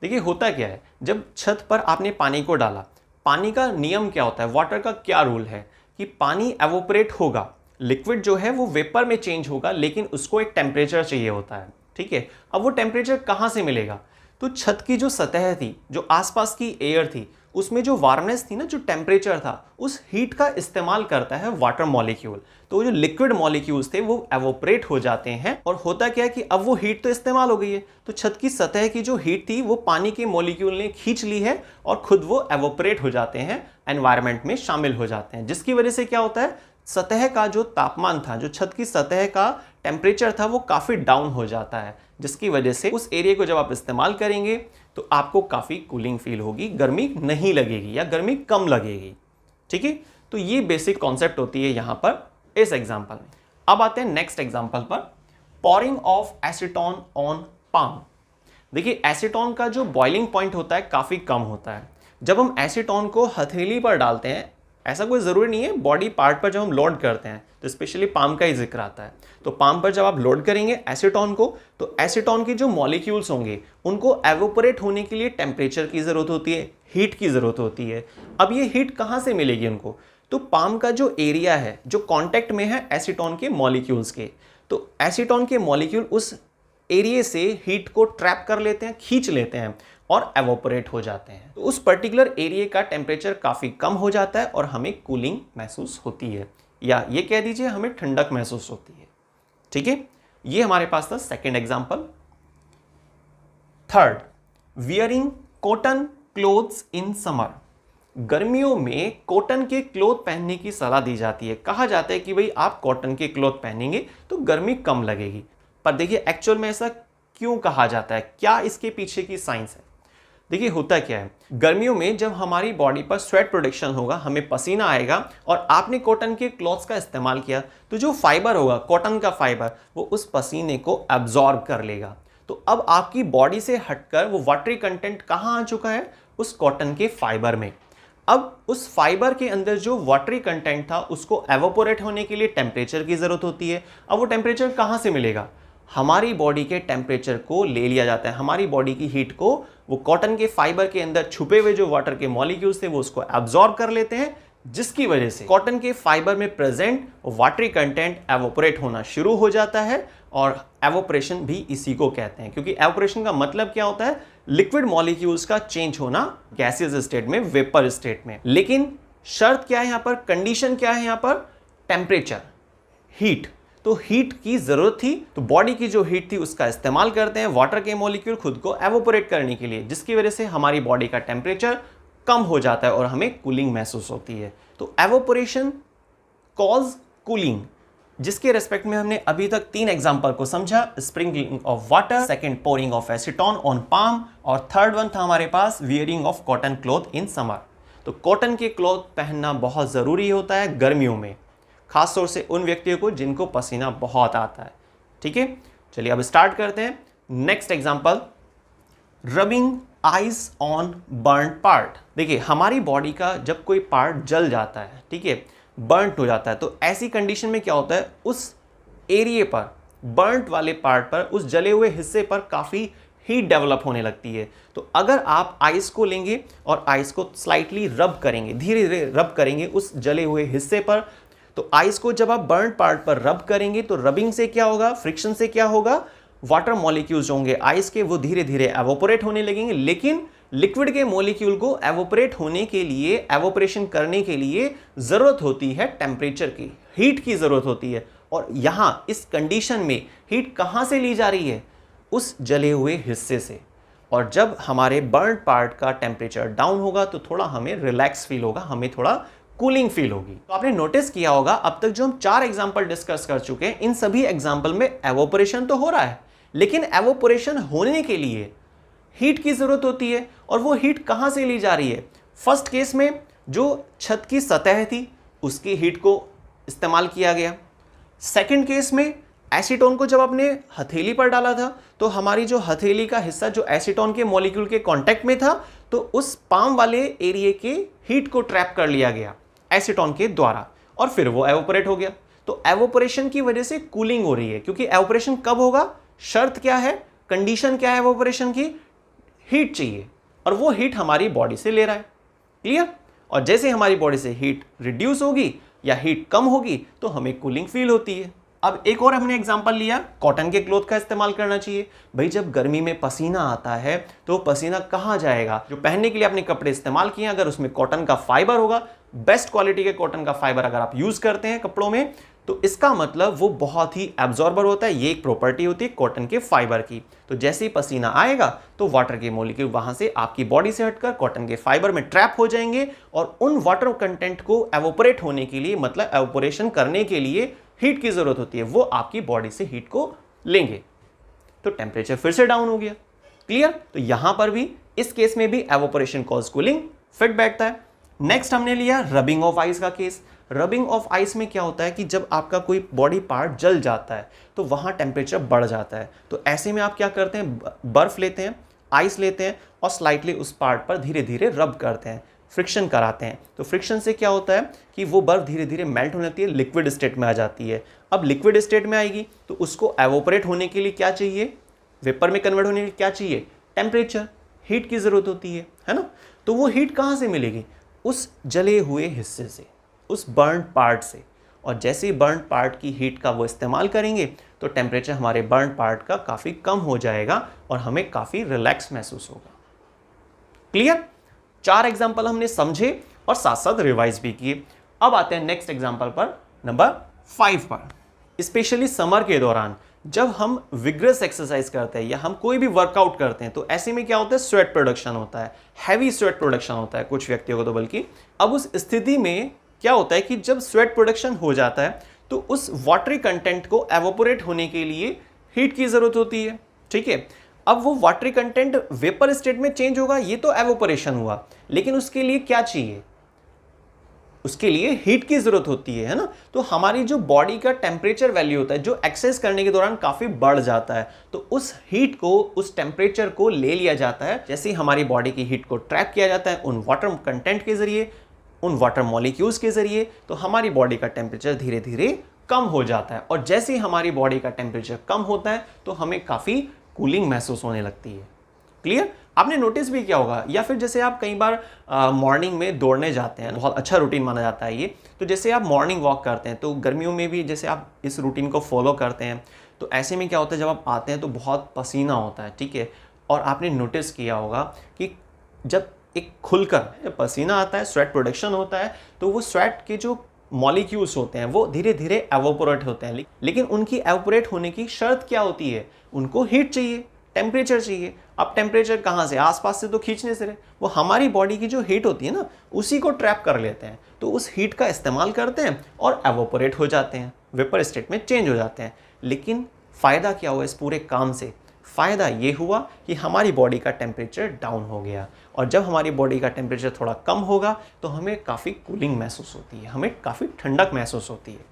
देखिए होता क्या है, जब छत पर आपने पानी को डाला, पानी का नियम क्या होता है, वाटर का क्या रूल है कि पानी एवोपरेट होगा, लिक्विड जो है वो वेपर में चेंज होगा, लेकिन उसको एक टेम्परेचर चाहिए होता है, ठीक है। अब वो टेम्परेचर कहाँ से मिलेगा? तो छत की जो सतह थी, जो आसपास की एयर थी, उसमें जो वार्मनेस थी ना, जो टेम्परेचर था, उस हीट का इस्तेमाल करता है वाटर मॉलिक्यूल। तो जो लिक्विड मॉलिक्यूल्स थे वो एवोपरेट हो जाते हैं और होता क्या है कि अब वो हीट तो इस्तेमाल हो गई है, तो छत की सतह की जो हीट थी वो पानी के मॉलिक्यूल ने खींच ली है और खुद वो एवोपरेट हो जाते हैं, एनवायरनमेंट में शामिल हो जाते हैं, जिसकी वजह से क्या होता है, सतह का जो तापमान था, जो छत की सतह का टेम्परेचर था, वो काफ़ी डाउन हो जाता है, जिसकी वजह से उस एरिया को जब आप इस्तेमाल करेंगे तो आपको काफ़ी कूलिंग फील होगी, गर्मी नहीं लगेगी या गर्मी कम लगेगी, ठीक है। तो ये बेसिक कॉन्सेप्ट होती है यहाँ पर इस एग्जाम्पल में। अब आते हैं नेक्स्ट एग्जाम्पल पर, pouring of acetone on palm. देखिए एसीटोन का जो बॉइलिंग पॉइंट होता है काफ़ी कम होता है। जब हम एसीटोन को हथेली पर डालते हैं, ऐसा कोई ज़रूरी नहीं है, बॉडी पार्ट पर जब हम लोड करते हैं तो स्पेशली पाम का ही जिक्र आता है, तो पाम पर जब आप लोड करेंगे एसीटोन को, तो एसीटोन के जो मॉलिक्यूल्स होंगे उनको एवोपरेट होने के लिए टेम्परेचर की ज़रूरत होती है, हीट की ज़रूरत होती है। अब ये हीट कहाँ से मिलेगी उनको? तो पाम का जो एरिया है, जो कॉन्टैक्ट में है एसीटोन के मॉलिक्यूल्स के, तो एसीटोन के मॉलिक्यूल उस एरिया से हीट को ट्रैप कर लेते हैं, खींच लेते हैं और एवोपरेट हो जाते हैं। तो उस पर्टिकुलर एरिया का टेम्परेचर काफ़ी कम हो जाता है और हमें कूलिंग महसूस होती है, या ये कह दीजिए हमें ठंडक महसूस होती है, ठीक है। ये हमारे पास था second example. Third, wearing cotton clothes in summer. गर्मियों में कॉटन के क्लोथ पहनने की सलाह दी जाती है। कहा जाता है कि भाई आप कॉटन के क्लोथ पहनेंगे तो गर्मी कम लगेगी, पर देखिए एक्चुअल में ऐसा क्यों कहा जाता है, क्या इसके पीछे की साइंस है? देखिए होता क्या है, गर्मियों में जब हमारी बॉडी पर स्वेट प्रोडक्शन होगा, हमें पसीना आएगा और आपने कॉटन के क्लॉथ्स का इस्तेमाल किया, तो जो फाइबर होगा, कॉटन का फाइबर, वो उस पसीने को एब्जॉर्ब कर लेगा। तो अब आपकी बॉडी से हटकर वो वाटरी कंटेंट कहाँ आ चुका है? उस कॉटन के फाइबर में। अब उस फाइबर के अंदर जो वाटरी कंटेंट था उसको एवोपोरेट होने के लिए टेम्परेचर की ज़रूरत होती है। अब वो टेम्परेचर कहाँ से मिलेगा? हमारी बॉडी के टेम्परेचर को ले लिया जाता है, हमारी बॉडी की हीट को वो कॉटन के फाइबर के अंदर छुपे हुए जो वाटर के मॉलिक्यूल्स थे वो उसको एब्जॉर्ब कर लेते हैं, जिसकी वजह से कॉटन के फाइबर में प्रेजेंट वाटरी कंटेंट एवोपरेट होना शुरू हो जाता है। और एवोपरेशन भी इसी को कहते हैं, क्योंकि एवोपरेशन का मतलब क्या होता है? लिक्विड मॉलिक्यूल्स का चेंज होना गैसियस स्टेट में वेपर स्टेट में। लेकिन शर्त क्या है यहाँ पर, कंडीशन क्या है यहाँ पर? Temperature, heat. तो हीट की जरूरत थी, तो बॉडी की जो हीट थी उसका इस्तेमाल करते हैं वाटर के मॉलिक्यूल खुद को एवोपरेट करने के लिए, जिसकी वजह से हमारी बॉडी का टेम्परेचर कम हो जाता है और हमें कूलिंग महसूस होती है। तो एवोपोरेशन कॉज कूलिंग, जिसके रेस्पेक्ट में हमने अभी तक 3 एग्जांपल को समझा, sprinkling of water, second pouring of acetone on palm, और थर्ड वन था हमारे पास wearing of cotton cloth in summer. तो कॉटन के क्लॉथ पहनना बहुत ज़रूरी होता है गर्मियों में, खास तौर से उन व्यक्तियों को जिनको पसीना बहुत आता है। ठीक है, चलिए अब स्टार्ट करते हैं। Next example, rubbing ice on burn part. देखिए हमारी बॉडी का जब कोई पार्ट जल जाता है, ठीक है, बर्नट हो जाता है, तो ऐसी कंडीशन में क्या होता है, उस एरिया पर, बर्नट वाले पार्ट पर, उस जले हुए हिस्से पर काफ़ी हीट डेवलप होने लगती है। तो अगर आप आइस को लेंगे और आइस को स्लाइटली रब करेंगे, धीरे धीरे रब करेंगे उस जले हुए हिस्से पर, तो आइस को जब आप बर्न पार्ट पर रब करेंगे तो रबिंग से क्या होगा, फ्रिक्शन से क्या होगा, वाटर मॉलिक्यूल्स होंगे आइस के, वो धीरे धीरे एवोपोरेट होने लगेंगे। लेकिन लिक्विड के मॉलिक्यूल को एवोपोरेट होने के लिए, एवोपरेशन करने के लिए ज़रूरत होती है टेम्परेचर की, हीट की ज़रूरत होती है। और यहाँ इस कंडीशन में हीट कहाँ से ली जा रही है, उस जले हुए हिस्से से। और जब हमारे बर्न पार्ट का टेम्परेचर डाउन होगा तो थोड़ा हमें रिलैक्स फील होगा, हमें थोड़ा कूलिंग फील होगी। तो आपने नोटिस किया होगा अब तक जो हम 4 एग्जाम्पल डिस्कस कर चुके हैं, इन सभी एग्जाम्पल में एवोपरेशन तो हो रहा है, लेकिन एवोपरेशन होने के लिए हीट की जरूरत होती है। और वो हीट कहां से ली जा रही है, फर्स्ट केस में जो छत की सतह थी उसकी हीट को इस्तेमाल किया गया। सेकंड केस में एसीटोन को जब आपने हथेली पर डाला था तो हमारी जो हथेली का हिस्सा जो एसीटोन के मॉलिक्यूल के कांटेक्ट में था, तो उस पाम वाले एरिया के हीट को ट्रैप कर लिया गया एसीटोन के द्वारा, और फिर वो एवोपरेट हो गया। तो एवोपरेशन की वजह से कूलिंग हो रही है, क्योंकि एवोपरेशन कब होगा, शर्त क्या है, कंडीशन क्या है एवोपरेशन की, हीट चाहिए, और वो हीट हमारी बॉडी से ले रहा है। क्लियर? और जैसे हमारी बॉडी से हीट रिड्यूस होगी या हीट कम होगी तो हमें कूलिंग फील होती है। अब एक और हमने एग्जांपल लिया, कॉटन के क्लॉथ का इस्तेमाल करना चाहिए। भाई जब गर्मी में पसीना आता है तो पसीना कहाँ जाएगा, जो पहनने के लिए आपने कपड़े इस्तेमाल किए अगर उसमें कॉटन का फाइबर होगा, बेस्ट क्वालिटी के कॉटन का फाइबर अगर आप यूज करते हैं कपड़ों में, तो इसका मतलब वो बहुत ही एब्जॉर्बर होता है। ये एक प्रॉपर्टी होती है कॉटन के फाइबर की। तो जैसे ही पसीना आएगा तो वाटर के मॉलिक्यूल वहां से आपकी बॉडी से हटकर कॉटन के फाइबर में ट्रैप हो जाएंगे, और उन वाटर कंटेंट को एवोपरेट होने के लिए, मतलब एवोपरेशन करने के लिए हीट की जरूरत होती है, वो आपकी बॉडी से हीट को लेंगे, तो टेम्परेचर फिर से डाउन हो गया। क्लियर? तो यहां पर भी, इस केस में भी एवोपरेशन कॉज कूलिंग फिट बैठता है। नेक्स्ट हमने लिया रबिंग ऑफ आइस का केस। रबिंग ऑफ आइस में क्या होता है कि जब आपका कोई बॉडी पार्ट जल जाता है तो वहां टेम्परेचर बढ़ जाता है। तो ऐसे में आप क्या करते हैं, बर्फ लेते हैं, आइस लेते हैं और स्लाइटली उस पार्ट पर धीरे धीरे रब करते हैं, फ्रिक्शन कराते हैं। तो फ्रिक्शन से क्या होता है कि वो बर्फ धीरे धीरे मेल्ट होने लगती है, लिक्विड स्टेट में आ जाती है। अब लिक्विड स्टेट में आएगी तो उसको एवोपरेट होने के लिए क्या चाहिए, वेपर में कन्वर्ट होने के लिए क्या चाहिए, टेम्परेचर, हीट की जरूरत होती है ना। तो वो हीट कहाँ से मिलेगी, उस जले हुए हिस्से से, उस बर्न पार्ट से। और जैसे ही बर्न पार्ट की हीट का वो इस्तेमाल करेंगे तो टेम्परेचर हमारे बर्न पार्ट का काफ़ी कम हो जाएगा और हमें काफ़ी रिलैक्स महसूस होगा। क्लियर? 4 एग्जाम्पल हमने समझे और साथ साथ रिवाइज भी किए। अब आते हैं नेक्स्ट एग्जाम्पल पर, नंबर 5 पर। स्पेशली समर के दौरान जब हम विग्रस एक्सरसाइज करते हैं या हम कोई भी वर्कआउट करते हैं तो ऐसे में क्या होता है, स्वेट प्रोडक्शन होता है, हैवी स्वेट प्रोडक्शन होता है कुछ व्यक्तियों को तो बल्कि। अब उस स्थिति में क्या होता है कि जब स्वेट प्रोडक्शन हो जाता है तो उस वाटरी कंटेंट को एवोपोरेट होने के लिए हीट की जरूरत होती है। ठीक है, अब वो वाटरी कंटेंट वेपर स्टेट में चेंज होगा, ये तो एवोपोरेशन हुआ, लेकिन उसके लिए क्या चाहिए, उसके लिए हीट की जरूरत होती है ना। तो हमारी जो बॉडी का टेम्परेचर वैल्यू होता है जो एक्सरसाइज करने के दौरान काफी बढ़ जाता है, तो उस हीट को, उस टेम्परेचर को ले लिया जाता है। जैसे ही हमारी बॉडी की हीट को ट्रैप किया जाता है उन वाटर कंटेंट के जरिए, उन वाटर मॉलिक्यूल्स के जरिए, तो हमारी बॉडी का टेम्परेचर धीरे धीरे कम हो जाता है। और जैसे ही हमारी बॉडी का टेम्परेचर कम होता है तो हमें काफी कूलिंग महसूस होने लगती है। क्लियर? आपने नोटिस भी किया होगा, या फिर जैसे आप कई बार मॉर्निंग में दौड़ने जाते हैं, बहुत अच्छा रूटीन माना जाता है ये। तो जैसे आप मॉर्निंग वॉक करते हैं तो गर्मियों में भी जैसे आप इस रूटीन को फॉलो करते हैं, तो ऐसे में क्या होता है जब आप आते हैं तो बहुत पसीना होता है, ठीक है। और आपने नोटिस किया होगा कि जब एक खुलकर पसीना आता है, स्वेट प्रोडक्शन होता है, तो वो स्वेट के जो मॉलिक्यूल्स होते हैं वो धीरे धीरे एवोपोरेट होते हैं। लेकिन उनकी एवोपोरेट होने की शर्त क्या होती है, उनको हीट चाहिए, टेम्परेचर चाहिए। अब टेम्परेचर कहाँ से, आसपास से तो खींचने से रहे, वो हमारी बॉडी की जो हीट होती है ना उसी को ट्रैप कर लेते हैं। तो उस हीट का इस्तेमाल करते हैं और एवोपोरेट हो जाते हैं, वेपर स्टेट में चेंज हो जाते हैं। लेकिन फ़ायदा क्या हुआ इस पूरे काम से, फ़ायदा ये हुआ कि हमारी बॉडी का टेम्परेचर डाउन हो गया, और जब हमारी बॉडी का टेम्परेचर थोड़ा कम होगा तो हमें काफ़ी कूलिंग महसूस होती है, हमें काफ़ी ठंडक महसूस होती है।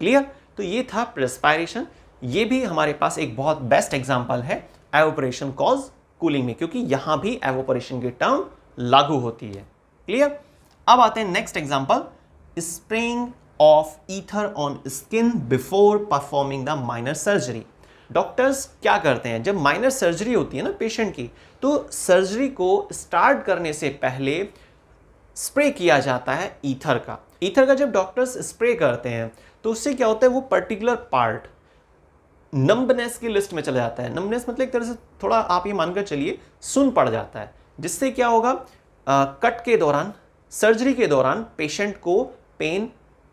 क्लियर? तो ये था प्रेस्पायरेशन। ये भी हमारे पास एक बहुत बेस्ट एग्जाम्पल है एवोपरेशन कॉज कूलिंग में, क्योंकि यहाँ भी एवोपरेशन की टर्म लागू होती है। क्लियर? अब आते हैं next example, spraying of ether on skin before performing the minor surgery. Doctors क्या करते हैं, जब माइनर सर्जरी होती है ना पेशेंट की, तो सर्जरी को स्टार्ट करने से पहले स्प्रे किया जाता है ईथर का। ईथर का जब डॉक्टर्स स्प्रे करते हैं तो उससे क्या होता है, वो पर्टिकुलर पार्ट नंबनेस की लिस्ट में चला जाता है। नंबनेस मतलब एक तरह से थोड़ा आप ये मानकर चलिए सुन पड़ जाता है, जिससे क्या होगा, कट के दौरान, सर्जरी के दौरान पेशेंट को पेन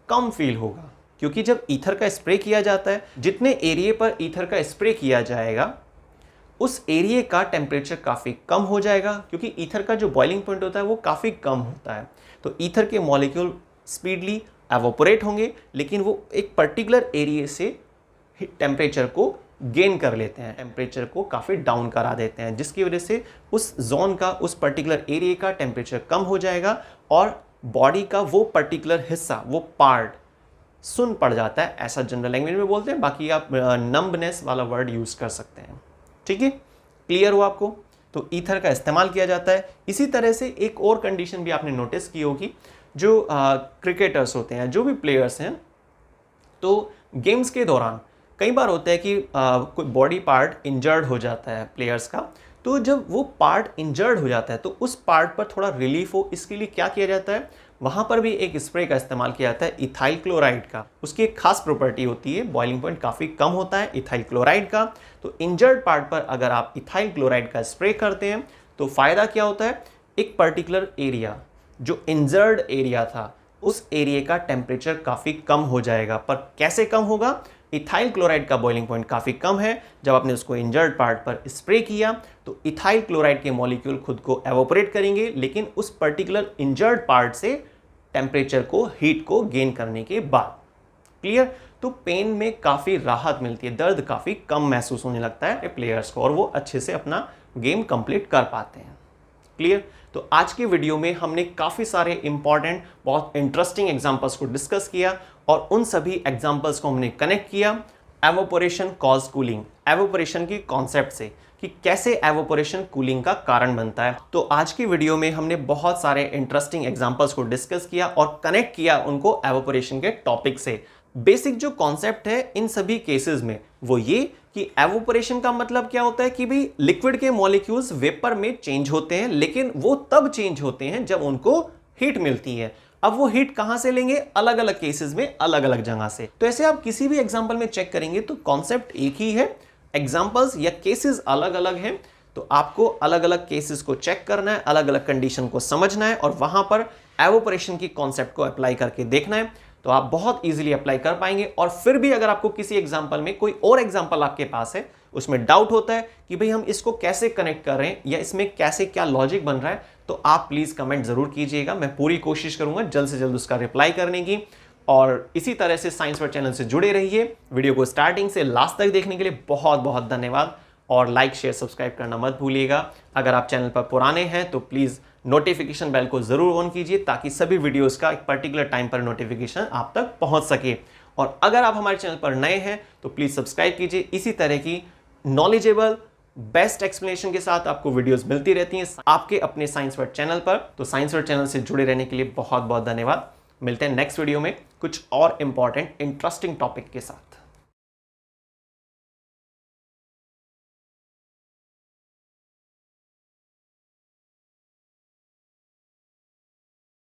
कम फील होगा, क्योंकि जब ईथर का स्प्रे किया जाता है, जितने एरिया पर ईथर का स्प्रे किया जाएगा उस एरिया का टेम्परेचर काफ़ी कम हो जाएगा, क्योंकि ईथर का जो बॉइलिंग पॉइंट होता है वो काफ़ी कम होता है। तो ईथर के मॉलिक्यूल स्पीडली एवोपरेट होंगे, लेकिन वो एक पर्टिकुलर एरिया से टेम्परेचर को गेन कर लेते हैं, टेम्परेचर को काफ़ी डाउन करा देते हैं, जिसकी वजह से उस जोन का, उस पर्टिकुलर एरिया का टेम्परेचर कम हो जाएगा और बॉडी का वो पर्टिकुलर हिस्सा, वो पार्ट सुन पड़ जाता है, ऐसा जनरल लैंग्वेज में बोलते हैं। बाकी आप नंबनेस वाला वर्ड यूज़ कर सकते हैं। ठीक है? क्लियर हो आपको? तो ईथर का इस्तेमाल किया जाता है। इसी तरह से एक और कंडीशन भी आपने नोटिस की होगी, जो क्रिकेटर्स होते हैं, जो भी प्लेयर्स हैं, तो गेम्स के दौरान कई बार होता है कि कोई बॉडी पार्ट इंजर्ड हो जाता है प्लेयर्स का, तो जब वो पार्ट इंजर्ड हो जाता है तो उस पार्ट पर थोड़ा रिलीफ हो, इसके लिए क्या किया जाता है, वहाँ पर भी एक स्प्रे का इस्तेमाल किया जाता है इथाइल क्लोराइड का। उसकी एक खास प्रॉपर्टी होती है, बॉइलिंग पॉइंट काफ़ी कम होता है इथाइल क्लोराइड का। तो इंजर्ड पार्ट पर अगर आप इथाइल क्लोराइड का स्प्रे करते हैं तो फ़ायदा क्या होता है, एक पर्टिकुलर एरिया, जो इंजर्ड एरिया था, उस एरिया का टेम्परेचर काफ़ी कम हो जाएगा। पर कैसे कम होगा, इथाइल क्लोराइड का बॉइलिंग पॉइंट काफ़ी कम है, जब आपने उसको इंजर्ड पार्ट पर स्प्रे किया तो इथाइल क्लोराइड के मॉलिक्यूल खुद को एवोपरेट करेंगे, लेकिन उस पर्टिकुलर इंजर्ड पार्ट से टेम्परेचर को, हीट को गेन करने के बाद। क्लियर? तो पेन में काफ़ी राहत मिलती है, दर्द काफ़ी कम महसूस होने लगता है प्लेयर्स को, और वो अच्छे से अपना गेम कंप्लीट कर पाते हैं। क्लियर? तो आज की वीडियो में हमने काफ़ी सारे इंपॉर्टेंट, बहुत इंटरेस्टिंग एग्जांपल्स को डिस्कस किया, और उन सभी एग्जांपल्स को हमने कनेक्ट किया एवोपोरेशन कॉज कूलिंग, एवोपोरेशन की कॉन्सेप्ट से, कि कैसे एवोपोरेशन कूलिंग का कारण बनता है। तो आज की वीडियो में हमने बहुत सारे इंटरेस्टिंग एग्जांपल्स को डिस्कस किया और कनेक्ट किया उनको एवोपोरेशन के टॉपिक से। बेसिक जो कॉन्सेप्ट है इन सभी केसेस में वो ये कि एवोपोरेशन का मतलब क्या होता है कि भाई लिक्विड के मॉलिक्यूल्स वेपर में चेंज होते हैं, लेकिन वो तब चेंज होते हैं जब उनको हीट मिलती है। अब वो हीट कहां से लेंगे, अलग अलग केसेस में अलग अलग जगह से। तो ऐसे आप किसी भी एग्जांपल में चेक करेंगे तो कॉन्सेप्ट एक ही है, एग्जांपल्स या केसेस अलग अलग हैं। तो आपको अलग अलग केसेस को चेक करना है, अलग अलग कंडीशन को समझना है, और वहां पर एवोपोरेशन की कॉन्सेप्ट को अप्लाई करके देखना है, तो आप बहुत इजीली अप्लाई कर पाएंगे। और फिर भी अगर आपको किसी एग्जांपल में, कोई और एग्जांपल आपके पास है, उसमें डाउट होता है कि भाई हम इसको कैसे कनेक्ट कर रहे हैं या इसमें कैसे क्या लॉजिक बन रहा है, तो आप प्लीज कमेंट जरूर कीजिएगा। मैं पूरी कोशिश करूंगा जल्द से जल्द उसका रिप्लाई करने की। और इसी तरह से साइंस वर्ड चैनल से जुड़े रहिए। वीडियो को स्टार्टिंग से लास्ट तक देखने के लिए बहुत बहुत धन्यवाद, और लाइक शेयर सब्सक्राइब करना मत भूलिएगा। अगर आप चैनल पर पुराने हैं तो प्लीज़ नोटिफिकेशन बेल को ज़रूर ऑन कीजिए, ताकि सभी वीडियोस का एक पर्टिकुलर टाइम पर नोटिफिकेशन आप तक पहुंच सके। और अगर आप हमारे चैनल पर नए हैं तो प्लीज़ सब्सक्राइब कीजिए। इसी तरह की नॉलेजेबल, बेस्ट एक्सप्लेनेशन के साथ आपको वीडियोस मिलती रहती हैं आपके अपने साइंस वर्ड चैनल पर। तो साइंस वर्ड चैनल से जुड़े रहने के लिए बहुत बहुत धन्यवाद। मिलते हैं नेक्स्ट वीडियो में कुछ और इंपॉर्टेंट इंटरेस्टिंग टॉपिक के साथ।